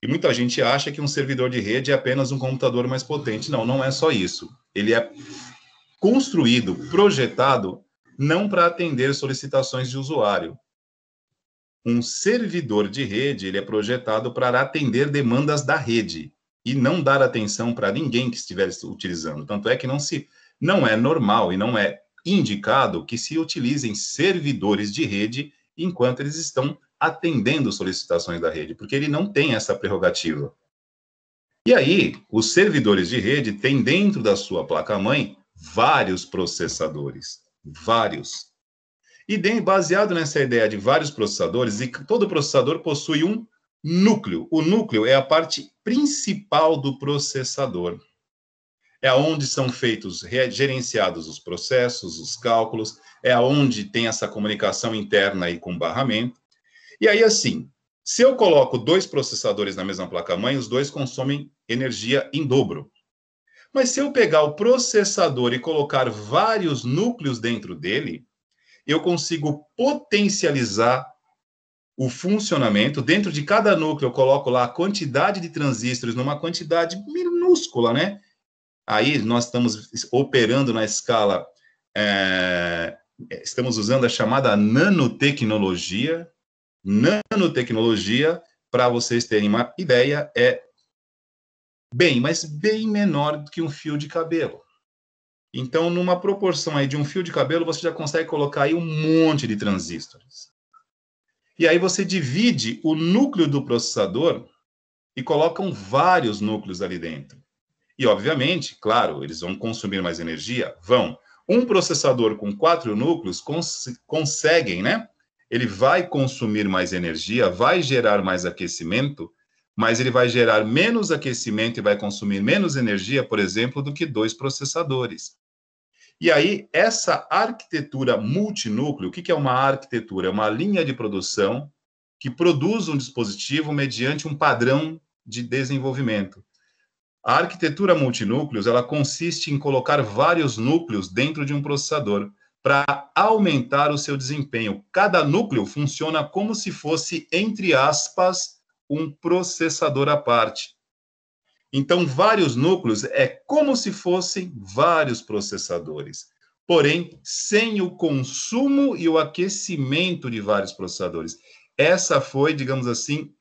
E muita gente acha que um servidor de rede é apenas um computador mais potente. Não, não é só isso. Ele é construído, projetado, não para atender solicitações de usuário. Um servidor de rede, ele é projetado para atender demandas da rede e não dar atenção para ninguém que estiver utilizando. Tanto é que não é normal e não é indicado que se utilizem servidores de rede enquanto eles estão atendendo solicitações da rede, porque ele não tem essa prerrogativa. E aí, os servidores de rede têm dentro da sua placa-mãe vários processadores, vários. E baseado nessa ideia de vários processadores, e todo processador possui um núcleo. O núcleo é a parte principal do processador. É onde são gerenciados os processos, os cálculos, é onde tem essa comunicação interna e com barramento. E aí, assim, se eu coloco 2 processadores na mesma placa-mãe, os 2 consomem energia em dobro. Mas se eu pegar o processador e colocar vários núcleos dentro dele, eu consigo potencializar o funcionamento. Dentro de cada núcleo, eu coloco lá a quantidade de transistores numa quantidade minúscula, né? Aí nós estamos operando na escala, estamos usando a chamada nanotecnologia. Nanotecnologia, para vocês terem uma ideia, é mas bem menor do que um fio de cabelo. Então, numa proporção aí de um fio de cabelo, você já consegue colocar aí um monte de transistores. E aí você divide o núcleo do processador e colocam vários núcleos ali dentro. E, obviamente, claro, eles vão consumir mais energia? Vão. Um processador com 4 núcleos conseguem, né? Ele vai consumir mais energia, vai gerar mais aquecimento, mas ele vai gerar menos aquecimento e vai consumir menos energia, por exemplo, do que 2 processadores. E aí, essa arquitetura multinúcleo, o que é uma arquitetura? É uma linha de produção que produz um dispositivo mediante um padrão de desenvolvimento. A arquitetura multinúcleos, ela consiste em colocar vários núcleos dentro de um processador para aumentar o seu desempenho. Cada núcleo funciona como se fosse, entre aspas, um processador à parte. Então, vários núcleos é como se fossem vários processadores, porém, sem o consumo e o aquecimento de vários processadores. Essa foi, digamos assim,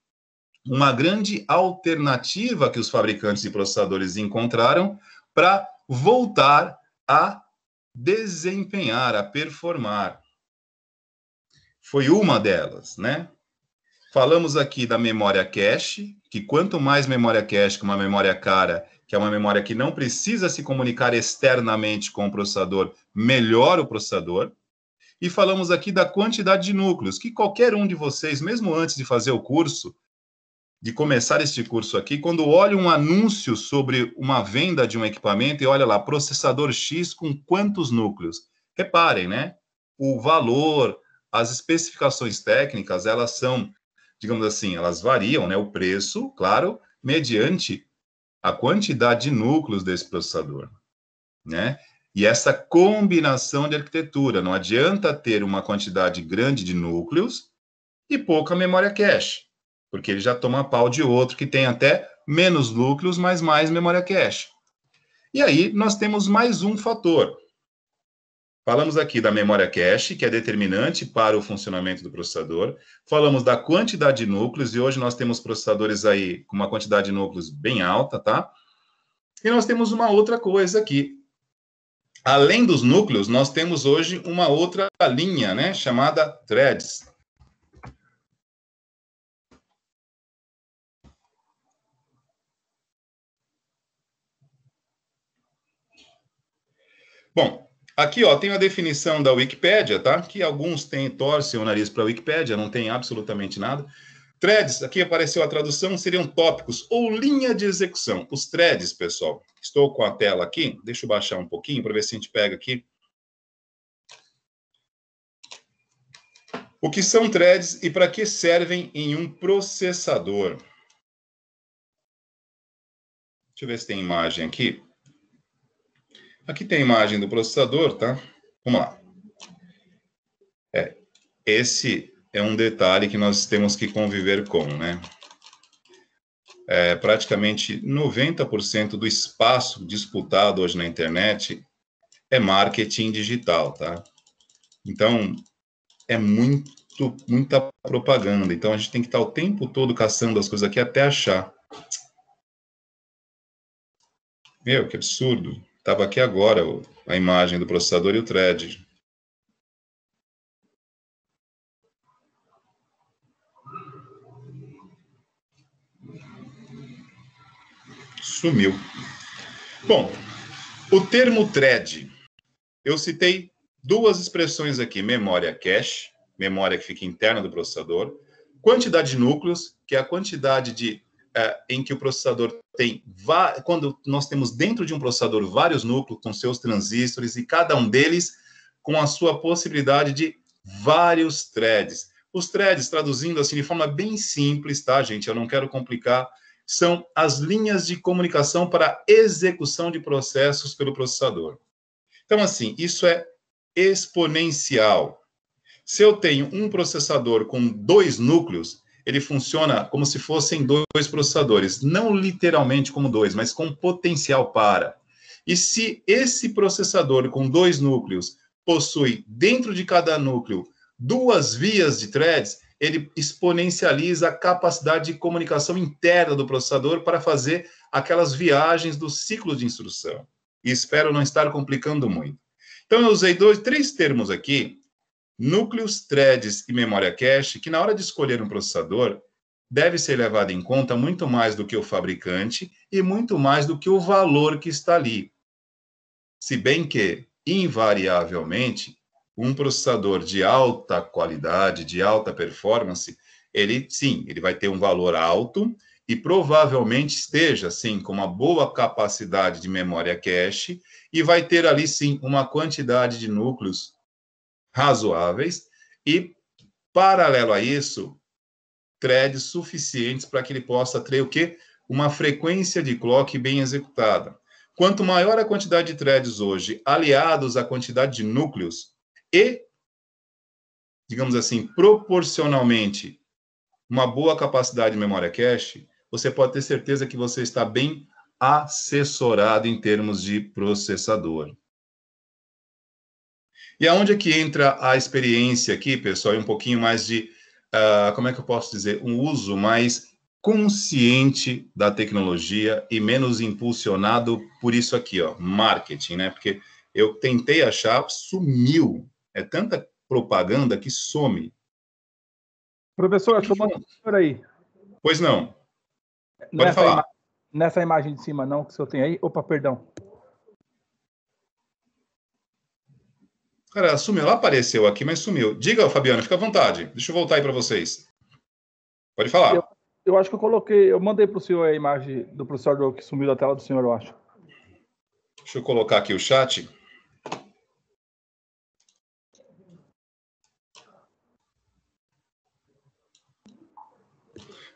uma grande alternativa que os fabricantes de processadores encontraram para voltar a desempenhar, a performar. Foi uma delas, né? Falamos aqui da memória cache, que quanto mais memória cache, que uma memória cara, que é uma memória que não precisa se comunicar externamente com o processador, melhor o processador. E falamos aqui da quantidade de núcleos, que qualquer um de vocês, mesmo antes de fazer o curso, de começar este curso aqui, quando olha um anúncio sobre uma venda de um equipamento e olha lá, processador X com quantos núcleos? Reparem, né? O valor, as especificações técnicas, elas são, digamos assim, elas variam, né? O preço, claro, mediante a quantidade de núcleos desse processador, né? E essa combinação de arquitetura, não adianta ter uma quantidade grande de núcleos e pouca memória cache. porque ele já toma pau de outro que tem até menos núcleos, mas mais memória cache. E aí nós temos mais um fator. Falamos aqui da memória cache, que é determinante para o funcionamento do processador. Falamos da quantidade de núcleos, e hoje nós temos processadores aí com uma quantidade de núcleos bem alta, tá? E nós temos uma outra coisa aqui. Além dos núcleos, nós temos hoje uma outra linha, né, chamada threads. Bom, aqui ó, tem a definição da Wikipédia, tá? Que alguns torcem o nariz para a Wikipédia, não tem absolutamente nada. Threads, aqui apareceu a tradução, seriam tópicos ou linha de execução. Os threads, pessoal, estou com a tela aqui, deixa eu baixar um pouquinho para ver se a gente pega aqui. O que são threads e para que servem em um processador? Deixa eu ver se tem imagem aqui. Aqui tem a imagem do processador, tá? Vamos lá. Esse é um detalhe que nós temos que conviver com, né? Praticamente 90% do espaço disputado hoje na internet é marketing digital, tá? Então, é muita propaganda. Então, a gente tem que estar o tempo todo caçando as coisas aqui até achar. Meu, que absurdo. Estava aqui agora a imagem do processador e o thread. Sumiu. Bom, o termo thread, eu citei duas expressões aqui, memória cache, memória que fica interna do processador, quantidade de núcleos, que é a quantidade em que o processador tem, quando nós temos dentro de um processador vários núcleos com seus transistores e cada um deles com a sua possibilidade de vários threads. Os threads, traduzindo assim de forma bem simples, tá, gente? Eu não quero complicar, são as linhas de comunicação para execução de processos pelo processador. Então, assim, isso é exponencial. Se eu tenho um processador com 2 núcleos, ele funciona como se fossem 2 processadores, não literalmente como 2, mas com potencial para. E se esse processador com 2 núcleos possui dentro de cada núcleo 2 vias de threads, ele exponencializa a capacidade de comunicação interna do processador para fazer aquelas viagens do ciclo de instrução. E espero não estar complicando muito. Então, eu usei 3 termos aqui, núcleos, threads e memória cache, que na hora de escolher um processador, deve ser levado em conta muito mais do que o fabricante e muito mais do que o valor que está ali. Se bem que, invariavelmente, um processador de alta qualidade, de alta performance, ele vai ter um valor alto e provavelmente esteja, sim, com uma boa capacidade de memória cache e vai ter ali, sim, uma quantidade de núcleos razoáveis e, paralelo a isso, threads suficientes para que ele possa ter o quê? Uma frequência de clock bem executada. Quanto maior a quantidade de threads hoje, aliados à quantidade de núcleos e, digamos assim, proporcionalmente, uma boa capacidade de memória cache, você pode ter certeza que você está bem assessorado em termos de processador. E aonde é que entra a experiência aqui, pessoal, e um pouquinho mais de, como é que eu posso dizer, um uso mais consciente da tecnologia e menos impulsionado por isso aqui, ó, marketing, né? Porque eu tentei achar, sumiu. É tanta propaganda que some. Professor, acho que eu mandei por aí. Pois não. Pode falar. Nessa imagem de cima, não, que o senhor tem aí. Opa, perdão. Cara, sumiu. Ela apareceu aqui, mas sumiu. Diga, Fabiano, fica à vontade. Deixa eu voltar aí para vocês. Pode falar. Eu acho que eu mandei para o senhor a imagem do processador que sumiu da tela do senhor, eu acho. Deixa eu colocar aqui o chat.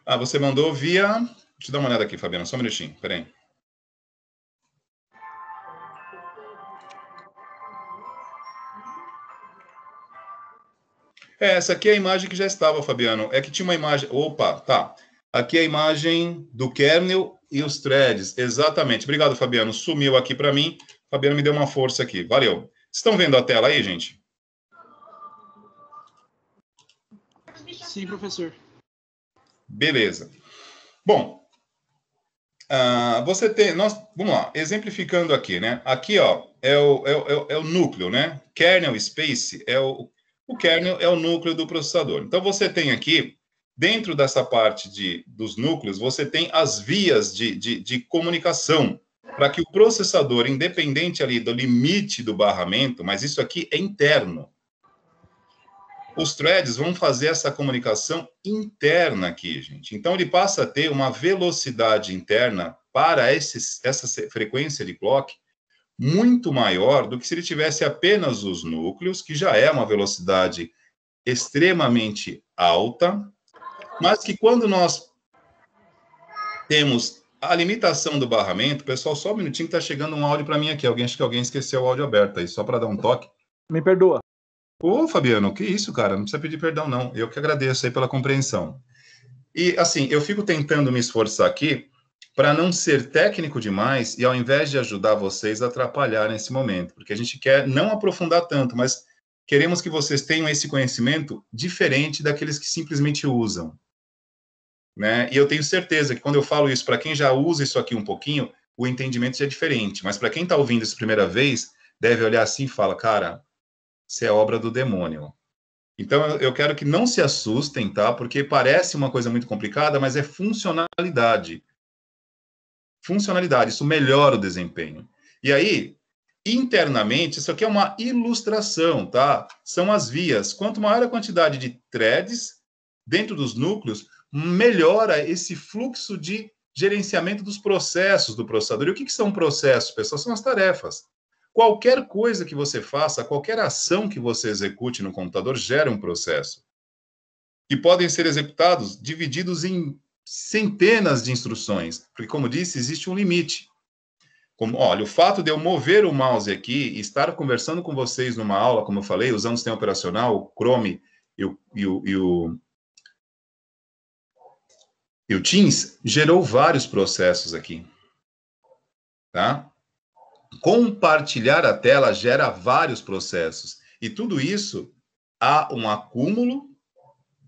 Ah, você mandou via... Deixa eu dar uma olhada aqui, Fabiano, só um minutinho. Peraí. Essa aqui é a imagem que já estava, Fabiano. É que tinha uma imagem... Opa, tá. Aqui é a imagem do kernel e os threads. Exatamente. Obrigado, Fabiano. Sumiu aqui para mim. Fabiano me deu uma força aqui. Valeu. Estão vendo a tela aí, gente? Sim, professor. Beleza. Bom, você tem... vamos lá, exemplificando aqui, né? Aqui, ó, é o núcleo, né? Kernel space o kernel é o núcleo do processador. Então, você tem aqui, dentro dessa parte dos núcleos, você tem as vias de comunicação para que o processador, independente ali do limite do barramento, mas isso aqui é interno. Os threads vão fazer essa comunicação interna aqui, gente. Então, ele passa a ter uma velocidade interna para essa frequência de clock muito maior do que se ele tivesse apenas os núcleos, que já é uma velocidade extremamente alta, mas que quando nós temos a limitação do barramento, pessoal, só um minutinho que está chegando um áudio para mim aqui. Acho que alguém esqueceu o áudio aberto aí, só para dar um toque. Me perdoa. Ô, Fabiano, que isso, cara? Não precisa pedir perdão, não. Eu que agradeço aí pela compreensão. E, assim, eu fico tentando me esforçar aqui para não ser técnico demais e, ao invés de ajudar vocês, atrapalhar nesse momento. Porque a gente quer não aprofundar tanto, mas queremos que vocês tenham esse conhecimento diferente daqueles que simplesmente usam. Né? E eu tenho certeza que quando eu falo isso, para quem já usa isso aqui um pouquinho, o entendimento já é diferente. Mas para quem está ouvindo isso pela primeira vez, deve olhar assim e falar, cara, isso é obra do demônio. Então, eu quero que não se assustem, tá? Porque parece uma coisa muito complicada, mas é funcionalidade. Funcionalidade, isso melhora o desempenho. E aí, internamente, isso aqui é uma ilustração, tá? São as vias. Quanto maior a quantidade de threads dentro dos núcleos, melhora esse fluxo de gerenciamento dos processos do processador. E o que são processos, pessoal? São as tarefas. Qualquer coisa que você faça, qualquer ação que você execute no computador gera um processo. Que podem ser executados, divididos em centenas de instruções. Porque, como disse, existe um limite. Olha, o fato de eu mover o mouse aqui e estar conversando com vocês numa aula, como eu falei, usando o sistema operacional, o Chrome e o Teams, gerou vários processos aqui. Tá? Compartilhar a tela gera vários processos. E tudo isso há um acúmulo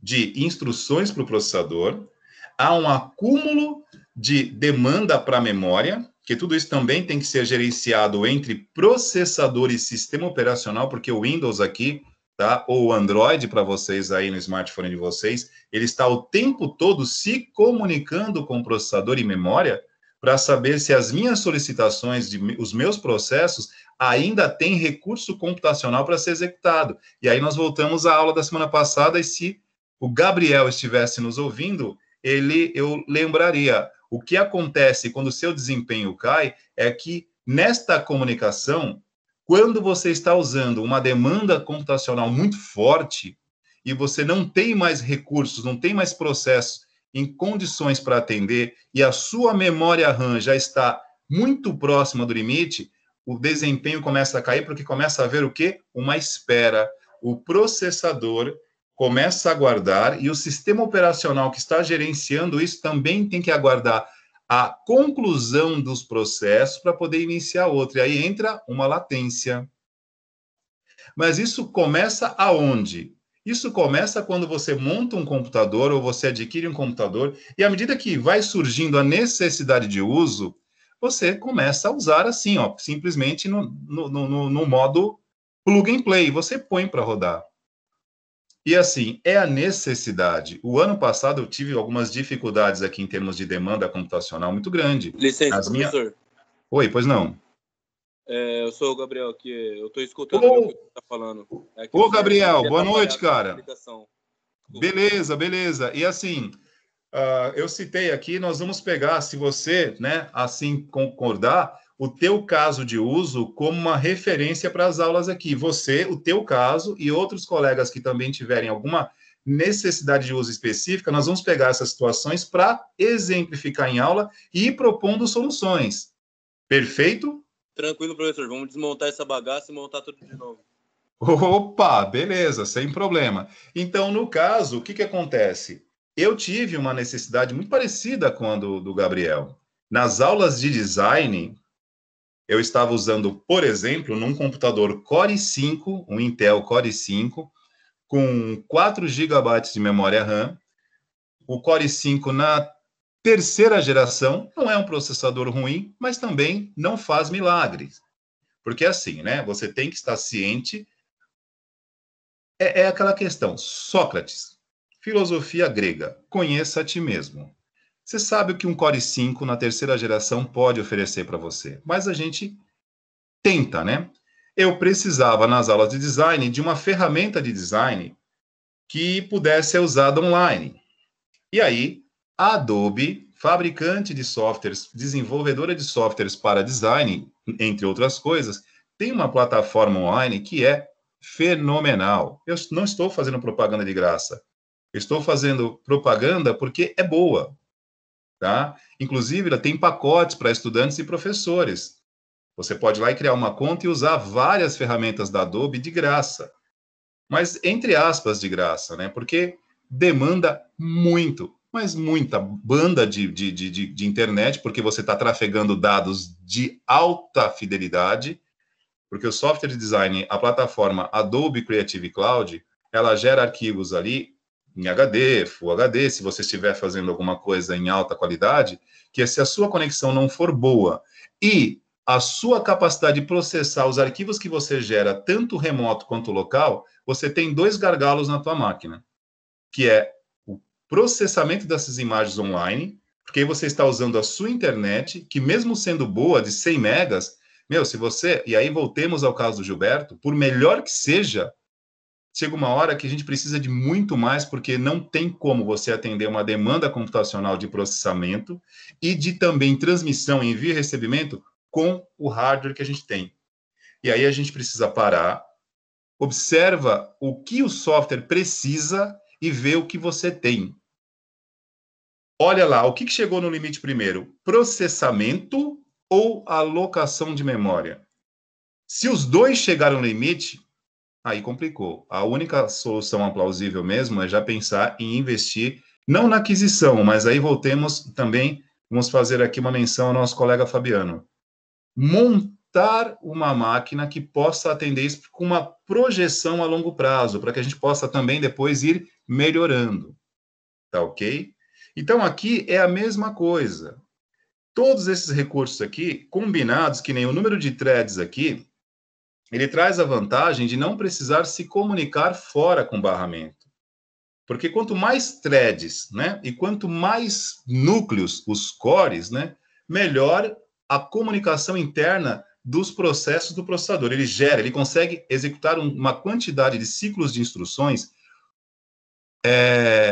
de instruções para o processador, há um acúmulo de demanda para a memória, que tudo isso também tem que ser gerenciado entre processador e sistema operacional, porque o Windows aqui, tá, ou o Android para vocês aí no smartphone de vocês, ele está o tempo todo se comunicando com o processador e memória, para saber se as minhas solicitações, os meus processos, ainda têm recurso computacional para ser executado. E aí nós voltamos à aula da semana passada, e se o Gabriel estivesse nos ouvindo, eu lembraria, o que acontece quando o seu desempenho cai é que, nesta comunicação, quando você está usando uma demanda computacional muito forte, e você não tem mais recursos, não tem mais processos em condições para atender, e a sua memória RAM já está muito próxima do limite, o desempenho começa a cair, porque começa a haver o quê? Uma espera. O processador começa a aguardar, e o sistema operacional que está gerenciando isso também tem que aguardar a conclusão dos processos para poder iniciar outro. E aí entra uma latência. Mas isso começa aonde? Isso começa quando você monta um computador ou você adquire um computador, e à medida que vai surgindo a necessidade de uso, você começa a usar assim, ó, simplesmente no modo plug and play, você põe para rodar. E assim, é a necessidade. O ano passado eu tive algumas dificuldades aqui em termos de demanda computacional muito grande. Licença, professor. Oi, pois não. Eu sou o Gabriel aqui, eu estou escutando o que você está falando. Ô, Gabriel, boa noite, cara. Beleza. E assim, eu citei aqui, nós vamos pegar, se você, né, assim concordar, o teu caso de uso como uma referência para as aulas aqui. Você, o teu caso e outros colegas que também tiverem alguma necessidade de uso específica, nós vamos pegar essas situações para exemplificar em aula e ir propondo soluções. Perfeito? Tranquilo, professor. Vamos desmontar essa bagaça e montar tudo de novo. Opa, beleza, sem problema. Então, no caso, o que acontece? eu tive uma necessidade muito parecida com a do Gabriel. Nas aulas de design, eu estava usando, por exemplo, num computador Core i5, um Intel Core i5, com 4 GB de memória RAM. O Core i5 na terceira geração não é um processador ruim, mas também não faz milagres. Porque assim, né? Você tem que estar ciente. É aquela questão. Sócrates, filosofia grega, conheça a ti mesmo. Você sabe o que um Core i5 na terceira geração pode oferecer para você, mas a gente tenta, né? Eu precisava, nas aulas de design, de uma ferramenta de design que pudesse ser usada online. E aí, a Adobe, fabricante de softwares, desenvolvedora de softwares para design, entre outras coisas, tem uma plataforma online que é fenomenal. Eu não estou fazendo propaganda de graça. Eu estou fazendo propaganda porque é boa, tá? Inclusive, ela tem pacotes para estudantes e professores. Você pode ir lá e criar uma conta e usar várias ferramentas da Adobe de graça. Mas, entre aspas, de graça, né? Porque demanda muito, mas muita banda de internet, porque você está trafegando dados de alta fidelidade, porque o software de design, a plataforma Adobe Creative Cloud, ela gera arquivos ali em HD, Full HD, se você estiver fazendo alguma coisa em alta qualidade, que se a sua conexão não for boa e a sua capacidade de processar os arquivos que você gera, tanto remoto quanto local, você tem 2 gargalos na tua máquina, que é o processamento dessas imagens online, porque aí você está usando a sua internet, que mesmo sendo boa, de 100 megas, se você... E aí voltemos ao caso do Gilberto, por melhor que seja, chega uma hora que a gente precisa de muito mais, porque não tem como você atender uma demanda computacional de processamento e de também transmissão, envio e recebimento com o hardware que a gente tem. E aí a gente precisa parar, observa o que o software precisa e vê o que você tem. Olha lá, o que chegou no limite primeiro? Processamento ou alocação de memória? Se os dois chegaram no limite, aí complicou. A única solução plausível mesmo é já pensar em investir, não na aquisição, mas aí voltemos também, vamos fazer aqui uma menção ao nosso colega Fabiano. Montar uma máquina que possa atender isso com uma projeção a longo prazo, para que a gente possa também depois ir melhorando. Tá ok? Então, aqui é a mesma coisa. Todos esses recursos aqui, combinados, que nem o número de threads aqui, ele traz a vantagem de não precisar se comunicar fora com barramento. Porque quanto mais threads, né, e quanto mais núcleos, os cores, né, melhor a comunicação interna dos processos do processador. Ele consegue executar uma quantidade de ciclos de instruções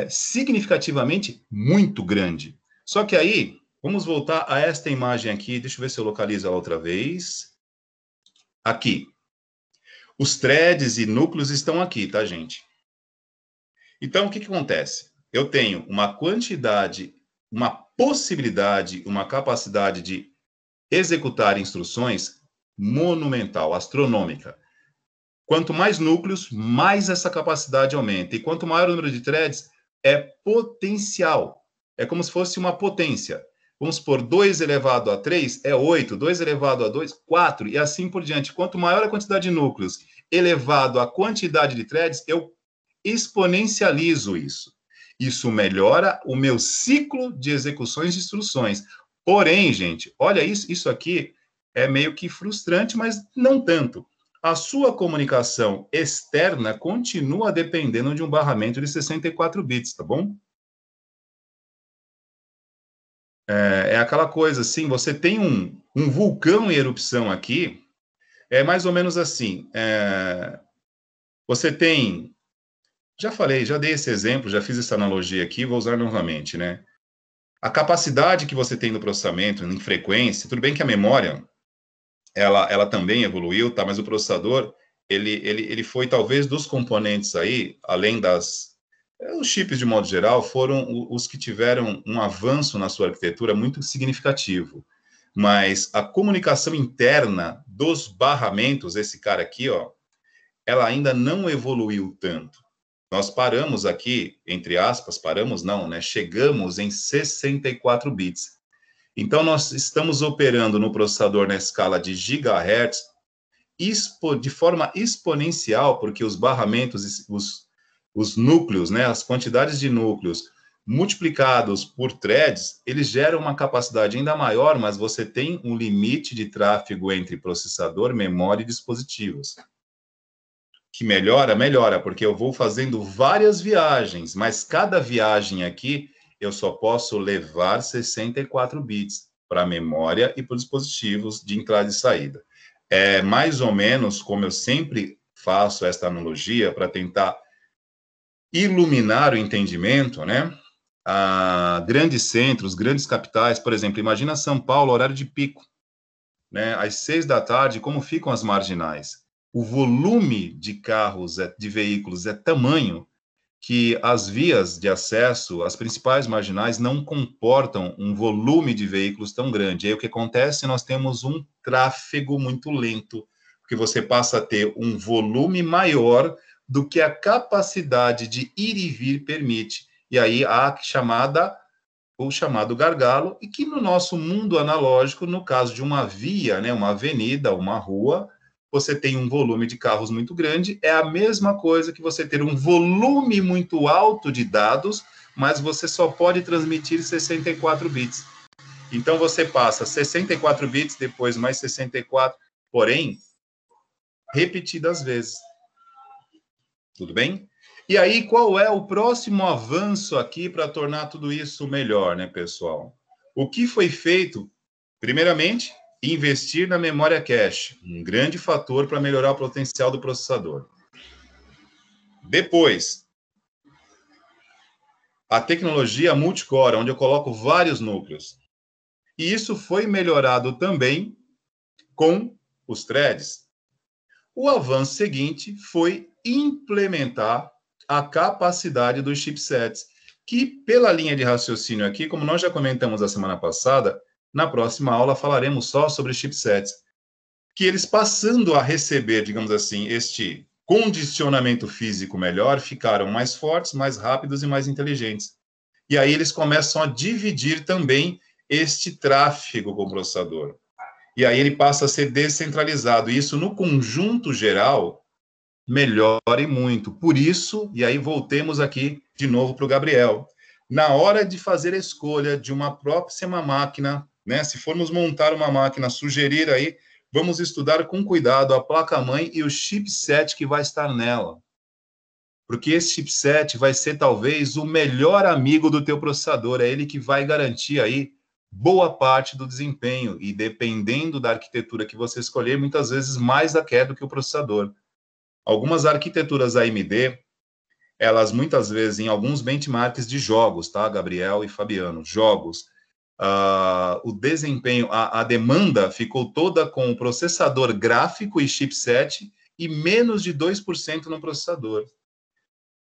significativamente muito grande. Só que aí, vamos voltar a esta imagem aqui, deixa eu ver se eu localizo ela outra vez. Aqui. Os threads e núcleos estão aqui, tá, gente? Então, o que acontece? Eu tenho uma quantidade, uma possibilidade, uma capacidade de executar instruções monumental, astronômica. Quanto mais núcleos, mais essa capacidade aumenta. E quanto maior o número de threads, é potencial. É como se fosse uma potência. Vamos supor, 2 elevado a 3 é 8, 2 elevado a 2, 4, e assim por diante. Quanto maior a quantidade de núcleos elevado à quantidade de threads, eu exponencializo isso. Isso melhora o meu ciclo de execuções de instruções. Porém, gente, olha isso aqui é meio que frustrante, mas não tanto. A sua comunicação externa continua dependendo de um barramento de 64 bits, tá bom? É aquela coisa assim, você tem um vulcão em erupção aqui, é mais ou menos assim, você tem, já falei, já dei esse exemplo, já fiz essa analogia aqui, vou usar novamente, né? A capacidade que você tem no processamento, em frequência, tudo bem que a memória, ela também evoluiu, tá? Mas o processador, ele foi talvez dos componentes aí, além os chips de modo geral, foram os que tiveram um avanço na sua arquitetura muito significativo. Mas a comunicação interna dos barramentos, esse cara aqui, ó, ela ainda não evoluiu tanto. Nós paramos aqui, entre aspas, paramos não, né? Chegamos em 64 bits. Então, nós estamos operando no processador na escala de gigahertz de forma exponencial, porque os barramentos, os núcleos, né? As quantidades de núcleos multiplicados por threads, eles geram uma capacidade ainda maior, mas você tem um limite de tráfego entre processador, memória e dispositivos. Que melhora, porque eu vou fazendo várias viagens, mas cada viagem aqui eu só posso levar 64 bits para a memória e para os dispositivos de entrada e saída. É mais ou menos como eu sempre faço esta analogia para tentar iluminar o entendimento, né? Grandes centros, grandes capitais, por exemplo, imagina São Paulo, horário de pico, né? Às 6 da tarde, como ficam as marginais? O volume de carros, de veículos é tamanho que as vias de acesso, as principais marginais, não comportam um volume de veículos tão grande. Aí o que acontece? Nós temos um tráfego muito lento, porque você passa a ter um volume maior do que a capacidade de ir e vir permite. E aí há o chamado gargalo, e que no nosso mundo analógico, no caso de uma via, né, uma avenida, uma rua, você tem um volume de carros muito grande, é a mesma coisa que você ter um volume muito alto de dados, mas você só pode transmitir 64 bits. Então, você passa 64 bits, depois mais 64, porém, repetidas vezes. Tudo bem? E aí, qual é o próximo avanço aqui para tornar tudo isso melhor, né, pessoal? O que foi feito, primeiramente, investir na memória cache, um grande fator para melhorar o potencial do processador. Depois, a tecnologia multicore, onde eu coloco vários núcleos. E isso foi melhorado também com os threads. O avanço seguinte foi implementar a capacidade dos chipsets, que pela linha de raciocínio aqui, como nós já comentamos a semana passada, na próxima aula falaremos só sobre chipsets, que eles passando a receber, digamos assim, este condicionamento físico melhor, ficaram mais fortes, mais rápidos e mais inteligentes. E aí eles começam a dividir também este tráfego com o processador. E aí ele passa a ser descentralizado. E isso, no conjunto geral, melhore muito. Por isso, e aí voltemos aqui de novo para o Gabriel, na hora de fazer a escolha de uma próxima máquina, né, se formos montar uma máquina, sugerir aí, vamos estudar com cuidado a placa-mãe e o chipset que vai estar nela. Porque esse chipset vai ser talvez o melhor amigo do teu processador, é ele que vai garantir aí boa parte do desempenho, e dependendo da arquitetura que você escolher, muitas vezes mais até do que o processador. Algumas arquiteturas AMD, elas muitas vezes, em alguns benchmarks de jogos, tá, Gabriel e Fabiano, jogos, o desempenho, a demanda ficou toda com o processador gráfico e chipset e menos de 2% no processador.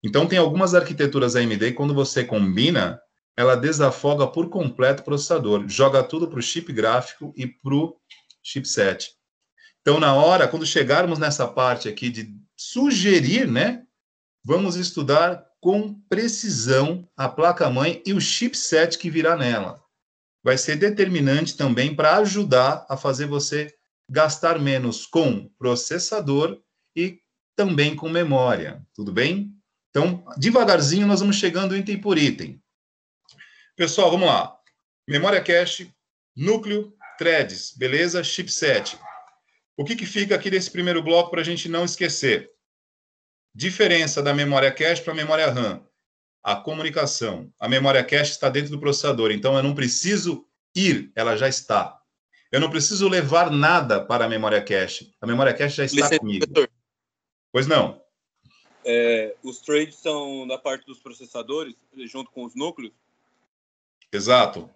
Então, tem algumas arquiteturas AMD, quando você combina, ela desafoga por completo o processador, joga tudo para o chip gráfico e para o chipset. Então, na hora, quando chegarmos nessa parte aqui de sugerir, né, vamos estudar com precisão a placa-mãe e o chipset que virá nela. Vai ser determinante também para ajudar a fazer você gastar menos com processador e também com memória. Tudo bem? Então, devagarzinho, nós vamos chegando item por item. Pessoal, vamos lá. Memória cache, núcleo, threads, beleza? Chipset. O que fica aqui desse primeiro bloco para a gente não esquecer? Diferença da memória cache para a memória RAM. A comunicação. A memória cache está dentro do processador, então eu não preciso ir, ela já está. Eu não preciso levar nada para a memória cache. A memória cache já está comigo. Professor. Pois não. Os threads são da parte dos processadores, junto com os núcleos? Exato.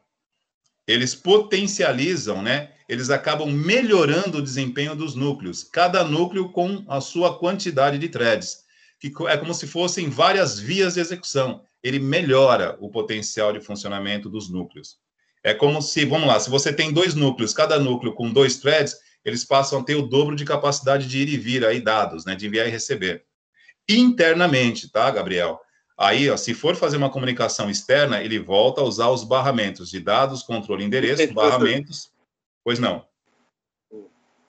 Eles potencializam, né? Eles acabam melhorando o desempenho dos núcleos. Cada núcleo com a sua quantidade de threads. Que é como se fossem várias vias de execução. Ele melhora o potencial de funcionamento dos núcleos. É como se, vamos lá, se você tem 2 núcleos, cada núcleo com 2 threads, eles passam a ter o dobro de capacidade de ir e vir aí dados, né? De enviar e receber. internamente, tá, Gabriel? Aí, ó, se for fazer uma comunicação externa, ele volta a usar os barramentos de dados, controle, endereço, barramentos. Pois não.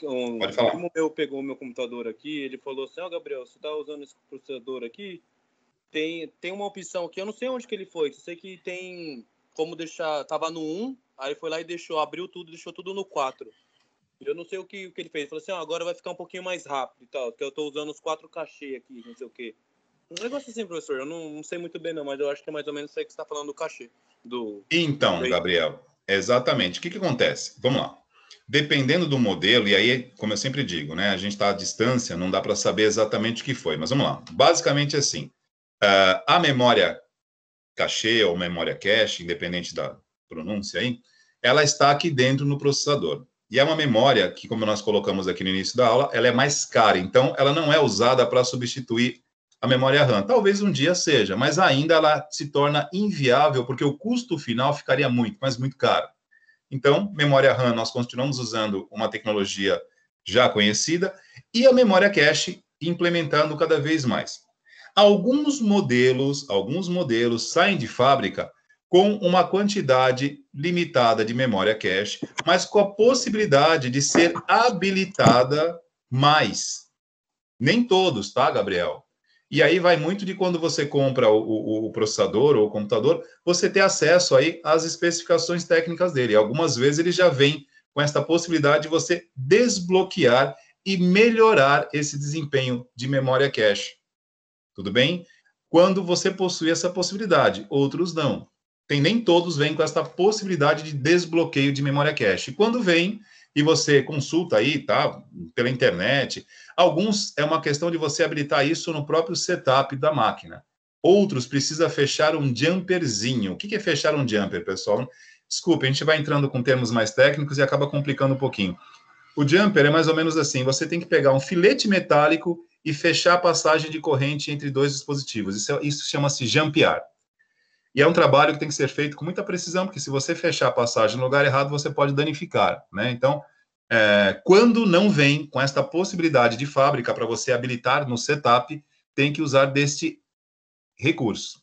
Pode falar. Como eu pegou o meu computador aqui, ele falou assim, Gabriel, você tá usando esse processador aqui? Tem uma opção aqui, eu não sei onde que ele foi, eu sei que tem como deixar, tava no 1, aí foi lá e abriu tudo, deixou tudo no 4. Eu não sei o que ele fez, ele falou assim, agora vai ficar um pouquinho mais rápido e tal, porque eu tô usando os 4 cachê aqui, não sei o quê. Um negócio assim, professor, eu não sei muito bem não, mas eu acho que é mais ou menos isso aí que você tá falando do cachê. Então, Gabriel, exatamente. O que acontece? Vamos lá. Dependendo do modelo, e aí, como eu sempre digo, né, a gente está à distância, não dá para saber exatamente o que foi, mas vamos lá. Basicamente assim, a memória cachê ou memória cache, independente da pronúncia aí, ela está aqui dentro no processador. E é uma memória que, como nós colocamos aqui no início da aula, ela é mais cara, então ela não é usada para substituir a memória RAM. Talvez um dia seja, mas ainda ela se torna inviável, porque o custo final ficaria muito, mas muito caro. Então, memória RAM, nós continuamos usando uma tecnologia já conhecida, e a memória cache implementando cada vez mais. Alguns modelos saem de fábrica com uma quantidade limitada de memória cache, mas com a possibilidade de ser habilitada mais. Nem todos, tá, Gabriel? E aí vai muito de quando você compra o processador ou o computador, você ter acesso aí às especificações técnicas dele. Algumas vezes ele já vem com essa possibilidade de você desbloquear e melhorar esse desempenho de memória cache. Tudo bem? Quando você possui essa possibilidade, outros não. Nem todos vêm com essa possibilidade de desbloqueio de memória cache. E quando vem, e você consulta aí, tá, pela internet, alguns é uma questão de você habilitar isso no próprio setup da máquina. Outros precisa fechar um jumperzinho. O que é fechar um jumper, pessoal? Desculpe, a gente vai entrando com termos mais técnicos e acaba complicando um pouquinho. O jumper é mais ou menos assim, você tem que pegar um filete metálico e fechar a passagem de corrente entre dois dispositivos. Isso chama-se jumpear. E é um trabalho que tem que ser feito com muita precisão, porque se você fechar a passagem no lugar errado, você pode danificar, né? Então, quando não vem com esta possibilidade de fábrica para você habilitar no setup, tem que usar deste recurso.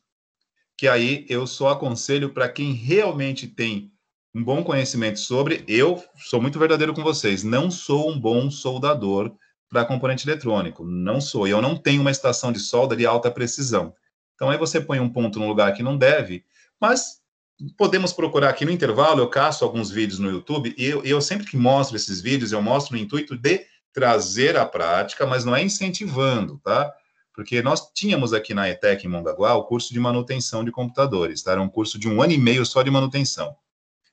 Que aí eu só aconselho para quem realmente tem um bom conhecimento sobre. Eu sou muito verdadeiro com vocês, não sou um bom soldador para componente eletrônico, não sou. E eu não tenho uma estação de solda de alta precisão. Então, aí você põe um ponto no lugar que não deve, mas podemos procurar aqui no intervalo, eu caço alguns vídeos no YouTube, e eu sempre que mostro esses vídeos, eu mostro no intuito de trazer a prática, mas não é incentivando, tá? Porque nós tínhamos aqui na ETEC, em Mongaguá, o curso de manutenção de computadores, tá? Era um curso de 1 ano e meio só de manutenção.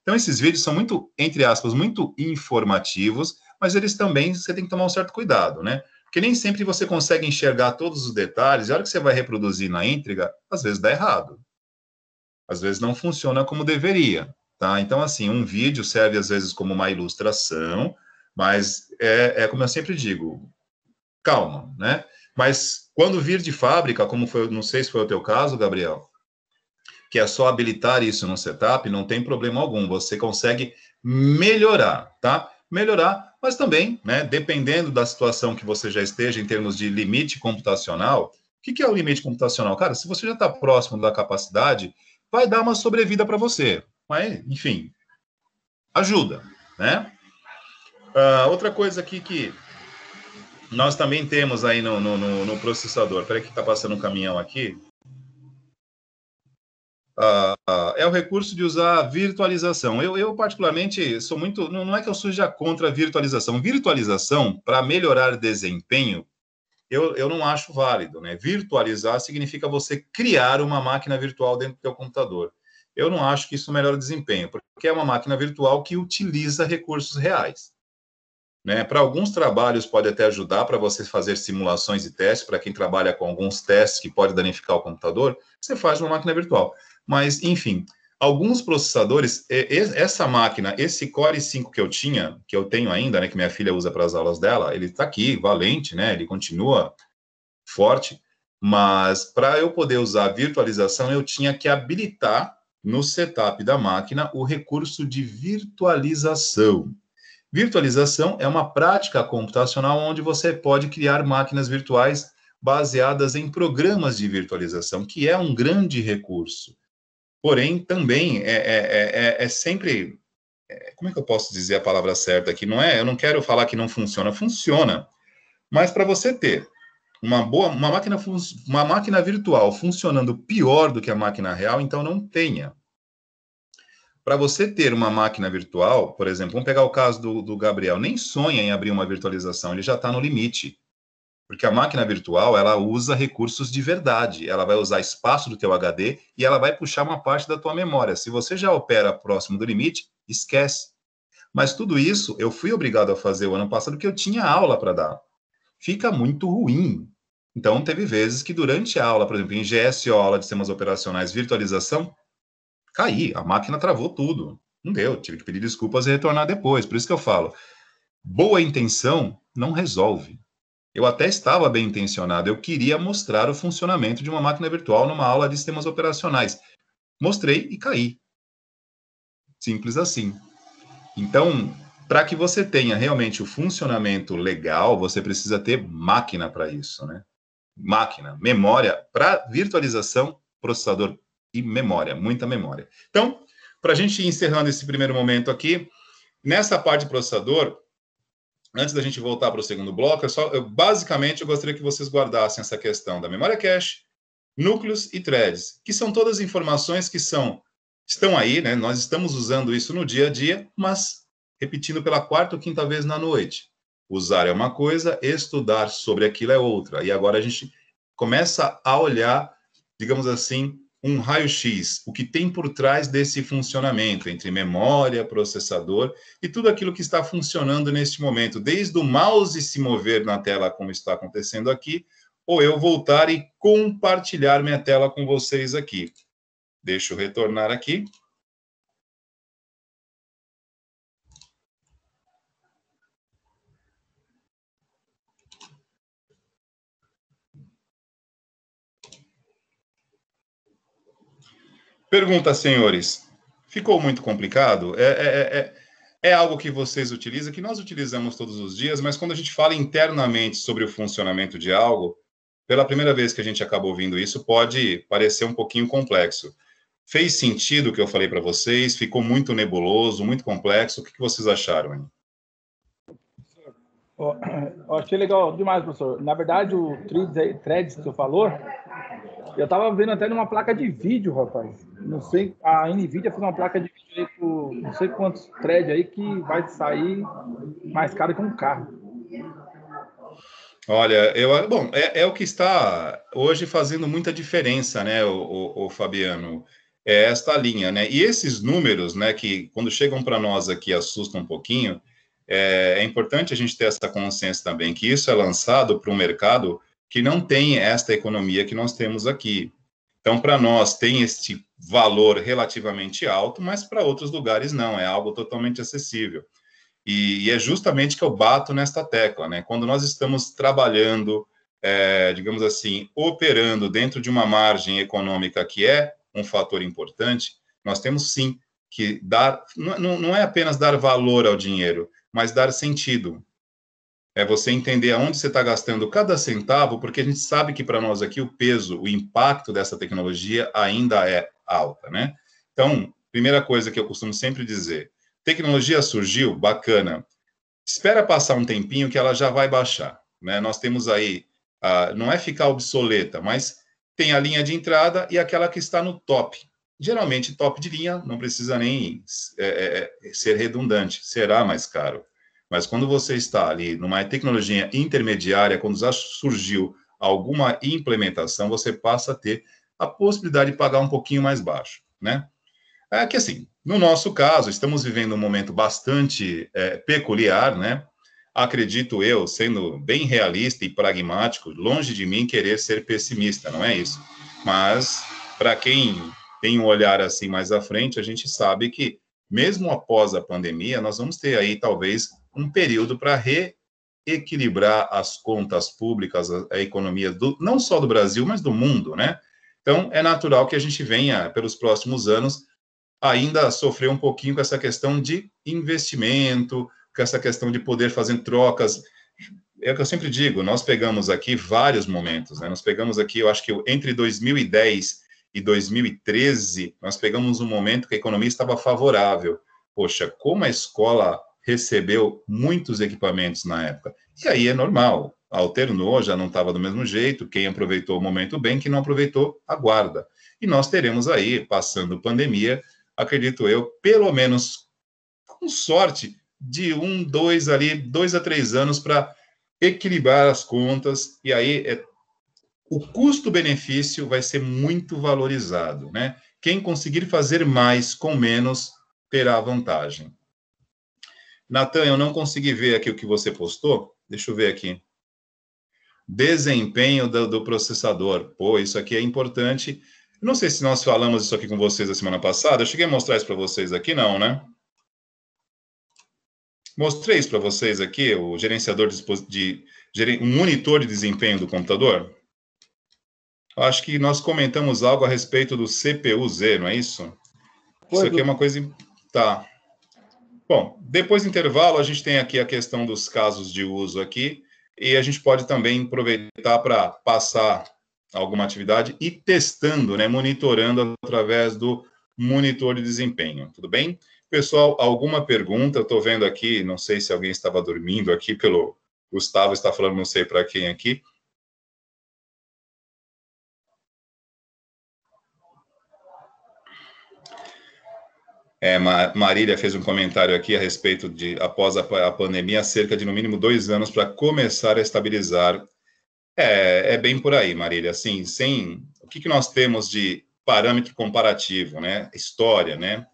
Então, esses vídeos são muito, entre aspas, muito informativos, mas eles também, você tem que tomar um certo cuidado, né? Porque nem sempre você consegue enxergar todos os detalhes, e a hora que você vai reproduzir na íntegra, às vezes dá errado. Às vezes não funciona como deveria, tá? Então, assim, um vídeo serve às vezes como uma ilustração, mas como eu sempre digo, calma, né? Mas quando vir de fábrica, como foi, não sei se foi o teu caso, Gabriel, que é só habilitar isso no setup, não tem problema algum, você consegue melhorar, tá? Melhorar, mas também, né, dependendo da situação que você já esteja em termos de limite computacional, o que é o limite computacional? Cara, se você já está próximo da capacidade, vai dar uma sobrevida para você. Mas, enfim, ajuda, né? Outra coisa aqui que nós também temos aí no processador. Espera que está passando um caminhão aqui. É o recurso de usar virtualização. Eu particularmente, sou muito... Não é que eu seja contra a virtualização. Virtualização, para melhorar desempenho, eu não acho válido, né? Virtualizar significa você criar uma máquina virtual dentro do seu computador. Eu não acho que isso melhora o desempenho, porque é uma máquina virtual que utiliza recursos reais. Né? Para alguns trabalhos pode até ajudar para você fazer simulações e testes, para quem trabalha com alguns testes que pode danificar o computador, você faz uma máquina virtual. Mas, enfim, alguns processadores, essa máquina, esse Core i5 que eu tinha, que eu tenho ainda, né, que minha filha usa para as aulas dela, ele está aqui, valente, né, ele continua forte, mas para eu poder usar a virtualização, eu tinha que habilitar no setup da máquina o recurso de virtualização. Virtualização é uma prática computacional onde você pode criar máquinas virtuais baseadas em programas de virtualização, que é um grande recurso. Porém, também é sempre... Como é que eu posso dizer a palavra certa aqui? Eu não quero falar que não funciona. Funciona. Mas para você ter uma máquina virtual funcionando pior do que a máquina real, então não tenha. Para você ter uma máquina virtual, por exemplo, vamos pegar o caso do Gabriel, nem sonha em abrir uma virtualização, ele já está no limite. Porque a máquina virtual, ela usa recursos de verdade, ela vai usar espaço do teu HD e ela vai puxar uma parte da tua memória. Se você já opera próximo do limite, esquece. Mas tudo isso eu fui obrigado a fazer o ano passado porque eu tinha aula para dar. Fica muito ruim. Então, teve vezes que durante a aula, por exemplo, em GSO, aula de sistemas operacionais, virtualização, caí, a máquina travou tudo. Não deu, tive que pedir desculpas e retornar depois. Por isso que eu falo, boa intenção não resolve. Eu até estava bem intencionado, eu queria mostrar o funcionamento de uma máquina virtual numa aula de sistemas operacionais. Mostrei e caí. Simples assim. Então, para que você tenha realmente o funcionamento legal, você precisa ter máquina para isso, né? Máquina, memória, para virtualização, processador e memória, muita memória. Então, para a gente ir encerrando esse primeiro momento aqui, nessa parte de processador, antes da gente voltar para o segundo bloco, basicamente eu gostaria que vocês guardassem essa questão da memória cache, núcleos e threads, que são todas informações que estão aí, né? Nós estamos usando isso no dia a dia, mas repetindo pela quarta ou quinta vez na noite. Usar é uma coisa, estudar sobre aquilo é outra. E agora a gente começa a olhar, digamos assim, um raio-x, o que tem por trás desse funcionamento entre memória, processador e tudo aquilo que está funcionando neste momento, desde o mouse se mover na tela, como está acontecendo aqui, ou eu voltar e compartilhar minha tela com vocês aqui. Deixa eu retornar aqui. Pergunta, senhores. Ficou muito complicado? É algo que vocês utilizam, que nós utilizamos todos os dias, mas quando a gente fala internamente sobre o funcionamento de algo, pela primeira vez que a gente acaba ouvindo isso, pode parecer um pouquinho complexo. Fez sentido o que eu falei para vocês? Ficou muito nebuloso, muito complexo? O que vocês acharam, hein? Eu achei legal demais, professor. Na verdade, o threads que o senhor falou, eu estava vendo até numa placa de vídeo, rapaz. Não sei, a NVIDIA fez uma placa de vídeo aí com não sei quantos threads aí que vai sair mais caro que um carro. Olha, bom, é o que está hoje fazendo muita diferença, né, o Fabiano? É esta linha, né? E esses números, né, que quando chegam para nós aqui assustam um pouquinho, é importante a gente ter essa consciência também, que isso é lançado para um mercado que não tem esta economia que nós temos aqui. Então, para nós, tem este valor relativamente alto, mas para outros lugares não, é algo totalmente acessível. E é justamente que eu bato nesta tecla, né? Quando nós estamos trabalhando, digamos assim, operando dentro de uma margem econômica que é um fator importante, nós temos sim que dar, não é apenas dar valor ao dinheiro, mas dar sentido. É você entender aonde você está gastando cada centavo, porque a gente sabe que para nós aqui o peso, o impacto dessa tecnologia ainda é alta, né? Então, primeira coisa que eu costumo sempre dizer, tecnologia surgiu, bacana, espera passar um tempinho que ela já vai baixar, né? Nós temos aí, não é ficar obsoleta, mas tem a linha de entrada e aquela que está no top. Geralmente, top de linha não precisa nem ser redundante, será mais caro. Mas quando você está ali numa tecnologia intermediária, quando já surgiu alguma implementação, você passa a ter a possibilidade de pagar um pouquinho mais baixo, né? É que assim, no nosso caso, estamos vivendo um momento bastante peculiar, né? Acredito eu, sendo bem realista e pragmático, longe de mim querer ser pessimista, não é isso? Mas, para quem tem um olhar assim mais à frente, a gente sabe que, mesmo após a pandemia, nós vamos ter aí, talvez, um período para reequilibrar as contas públicas, a economia, não só do Brasil, mas do mundo, né? Então, é natural que a gente venha, pelos próximos anos, ainda sofrer um pouquinho com essa questão de investimento, com essa questão de poder fazer trocas é o que eu sempre digo, nós pegamos aqui vários momentos, né? Nós pegamos aqui, eu acho que entre 2010 e 2013, nós pegamos um momento que a economia estava favorável. Poxa, como a escola recebeu muitos equipamentos na época. E aí é normal, alternou, já não estava do mesmo jeito, quem aproveitou o momento bem, quem não aproveitou, aguarda. E nós teremos aí, passando pandemia, acredito eu, pelo menos com sorte, de 2 a 3 anos para equilibrar as contas, e aí o custo-benefício vai ser muito valorizado, né? Quem conseguir fazer mais com menos terá vantagem. Natan, eu não consegui ver aqui o que você postou. Deixa eu ver aqui. Desempenho do processador. Pô, isso aqui é importante. Não sei se nós falamos isso aqui com vocês a semana passada. Eu cheguei a mostrar isso para vocês aqui, não, né? Mostrei isso para vocês aqui, o gerenciador um monitor de desempenho do computador. Acho que nós comentamos algo a respeito do CPU-Z, não é isso? Isso aqui é uma coisa... Tá. Bom, depois do intervalo, a gente tem aqui a questão dos casos de uso aqui, e a gente pode também aproveitar para passar alguma atividade e testando, né, monitorando através do monitor de desempenho, tudo bem? Pessoal, alguma pergunta? Eu estou vendo aqui, não sei se alguém estava dormindo aqui, pelo Gustavo está falando, não sei para quem aqui. Marília fez um comentário aqui a respeito de, após a pandemia, cerca de, no mínimo, 2 anos para começar a estabilizar. É bem por aí, Marília. Assim, o que nós temos de parâmetro comparativo, né? História, né?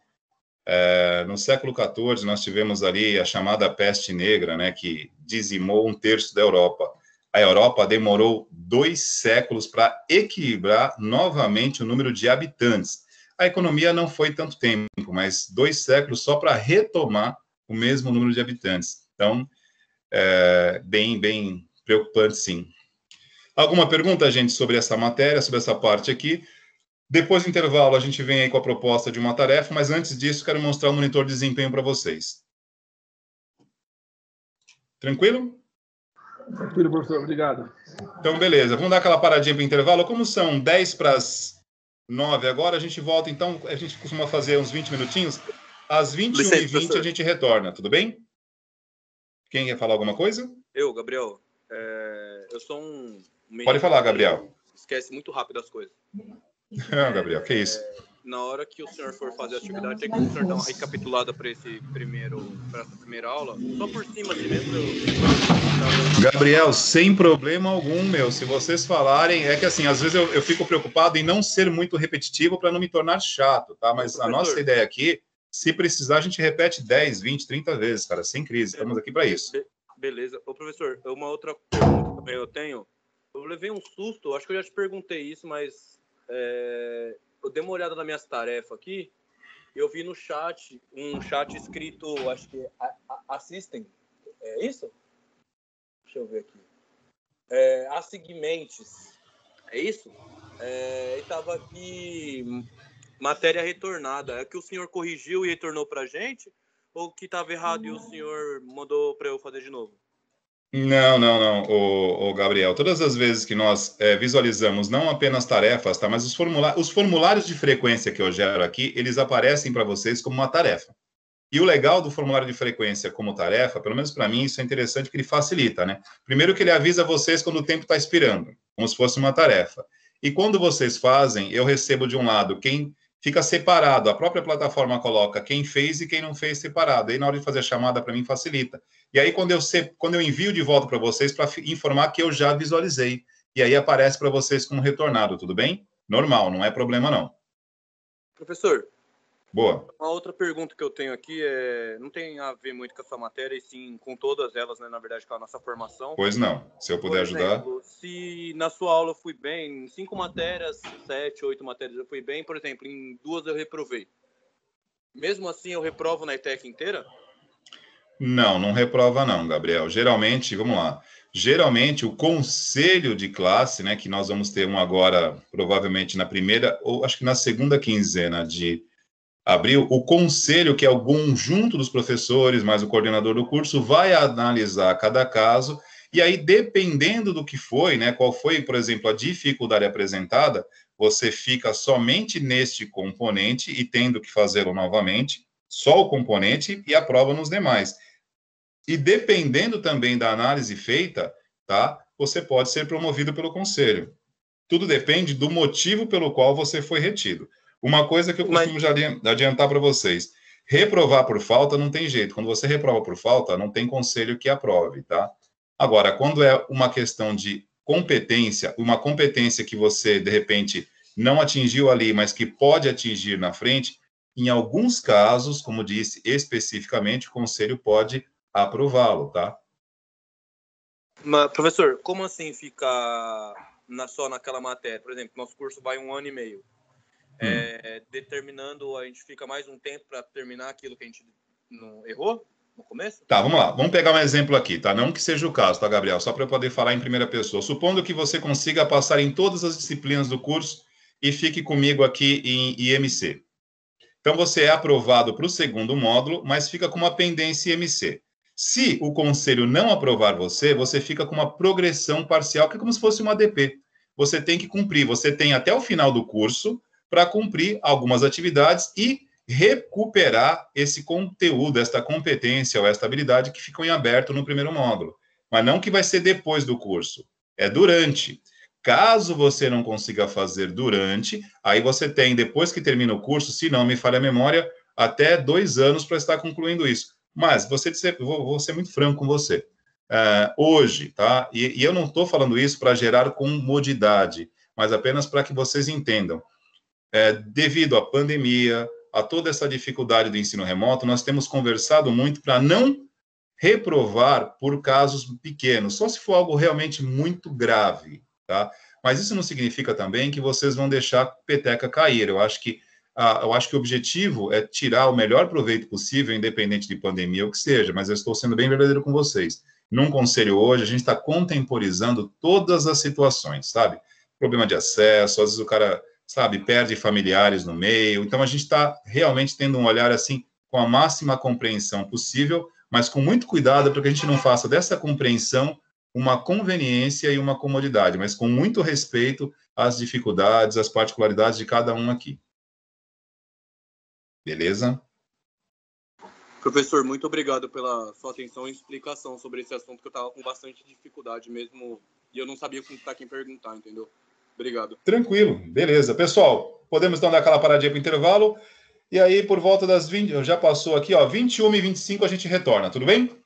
No século XIV, nós tivemos ali a chamada peste negra, né? Que dizimou 1/3 da Europa. A Europa demorou 2 séculos para equilibrar novamente o número de habitantes. A economia não foi tanto tempo, mas 2 séculos só para retomar o mesmo número de habitantes. Então, bem preocupante, sim. Alguma pergunta, gente, sobre essa matéria, sobre essa parte aqui? Depois do intervalo, a gente vem aí com a proposta de uma tarefa, mas antes disso, quero mostrar o monitor de desempenho para vocês. Tranquilo? Tranquilo, professor. Obrigado. Então, beleza. Vamos dar aquela paradinha para o intervalo. Como são 10 para as 9 agora, a gente volta, então, a gente costuma fazer uns 20 minutinhos. Às 21h20 a gente retorna, tudo bem? Quem quer falar alguma coisa? Eu, Gabriel. Eu sou um... Pode falar, Gabriel. Esquece muito rápido as coisas. Não, Gabriel, que isso? Na hora que o senhor for fazer a atividade, tem que o senhor dar uma recapitulada para essa primeira aula, só por cima assim mesmo. Gabriel, sem problema algum, meu. Se vocês falarem, é que assim, às vezes eu fico preocupado em não ser muito repetitivo para não me tornar chato, tá? Mas a nossa ideia aqui, se precisar, a gente repete 10, 20, 30 vezes, cara, sem crise. Estamos aqui para isso. Beleza. Ô, professor, uma outra pergunta também eu tenho. Eu levei um susto, acho que eu já te perguntei isso, mas eu dei uma olhada nas minhas tarefas aqui, eu vi no chat, um chat escrito, acho que Assistem, é isso? Deixa eu ver aqui. Assigmentes, é isso? E tava aqui, matéria retornada, é que o senhor corrigiu e retornou pra gente, ou que tava errado e o senhor mandou para eu fazer de novo? Não, o Gabriel. Todas as vezes que nós visualizamos não apenas tarefas, tá, mas os formulários de frequência que eu gero aqui, eles aparecem para vocês como uma tarefa. E o legal do formulário de frequência como tarefa, pelo menos para mim, isso é interessante porque ele facilita, né? Primeiro que ele avisa vocês quando o tempo está expirando, como se fosse uma tarefa. E quando vocês fazem, eu recebo de um lado quem fica separado, a própria plataforma coloca quem fez e quem não fez separado. Aí na hora de fazer a chamada, para mim, facilita. E aí quando eu envio de volta para vocês, para informar que eu já visualizei. E aí aparece para vocês como retornado, tudo bem? Normal, não é problema não. Professor. Boa. Uma outra pergunta que eu tenho aqui não tem a ver muito com essa matéria, e sim com todas elas, né, na verdade, com a nossa formação. Pois não, se eu puder ajudar. Se na sua aula eu fui bem, em 5 matérias, 7, 8 matérias eu fui bem, por exemplo, em 2 eu reprovei. Mesmo assim eu reprovo na ETEC inteira? Não reprova não, Gabriel. Geralmente, vamos lá, geralmente o conselho de classe, né, que nós vamos ter um agora, provavelmente na primeira, ou acho que na segunda quinzena de abril, o conselho, que é o conjunto dos professores, mais o coordenador do curso, vai analisar cada caso E aí, dependendo do que foi, né, qual foi, por exemplo, a dificuldade apresentada, você fica somente neste componente e tendo que fazê-lo novamente, só o componente, e aprova nos demais. E dependendo também da análise feita, tá, você pode ser promovido pelo conselho. Tudo depende do motivo pelo qual você foi retido. Uma coisa que eu costumo já adiantar para vocês, reprovar por falta não tem jeito. Quando você reprova por falta, não tem conselho que aprove, tá? Agora, quando é uma questão de competência, uma competência que você, de repente, não atingiu ali, mas que pode atingir na frente, em alguns casos, como disse especificamente, o conselho pode aprová-lo, tá? Mas, professor, como assim fica só naquela matéria? Por exemplo, nosso curso vai 1 ano e meio. Determinando, a gente fica mais um tempo para terminar aquilo que a gente não errou no começo? Tá, vamos lá. Vamos pegar um exemplo aqui, tá? Não que seja o caso, tá, Gabriel? Só para eu poder falar em primeira pessoa. Supondo que você consiga passar em todas as disciplinas do curso e fique comigo aqui em IMC. Então, você é aprovado para o segundo módulo, mas fica com uma pendência IMC. Se o conselho não aprovar você, você fica com uma progressão parcial, que é como se fosse uma ADP. Você tem que cumprir, você tem até o final do curso para cumprir algumas atividades e recuperar esse conteúdo, esta competência ou esta habilidade que ficou em aberto no primeiro módulo. Mas não que vai ser depois do curso, é durante. Caso você não consiga fazer durante, aí você tem, depois que termina o curso, se não me falha a memória, até 2 anos para estar concluindo isso. Mas vou ser muito franco com você. Hoje, tá? E eu não estou falando isso para gerar comodidade, mas apenas para que vocês entendam. Devido à pandemia, a toda essa dificuldade do ensino remoto, nós temos conversado muito para não reprovar por casos pequenos, só se for algo realmente muito grave, tá? Mas isso não significa também que vocês vão deixar a peteca cair. Eu acho que o objetivo é tirar o melhor proveito possível, independente de pandemia ou que seja, mas eu estou sendo bem verdadeiro com vocês. Num conselho hoje, a gente está contemporizando todas as situações, sabe? Problema de acesso, às vezes o cara, sabe, perde familiares no meio. Então, a gente está realmente tendo um olhar, assim, com a máxima compreensão possível, mas com muito cuidado para que a gente não faça dessa compreensão uma conveniência e uma comodidade, mas com muito respeito às dificuldades, às particularidades de cada um aqui. Beleza? Professor, muito obrigado pela sua atenção e explicação sobre esse assunto, que eu estava com bastante dificuldade mesmo, e eu não sabia para quem perguntar, entendeu? Obrigado. Tranquilo, beleza. Pessoal, podemos então dar aquela paradinha para o intervalo, e aí por volta das 20, já passou aqui, ó, 21h25 a gente retorna, tudo bem?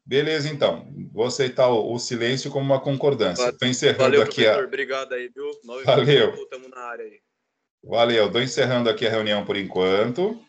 Beleza, então. Vou aceitar o silêncio como uma concordância. Estou encerrando Valeu, aqui professor. Obrigado aí, viu? Valeu. Estamos na área aí. Valeu. Estou encerrando aqui a reunião por enquanto.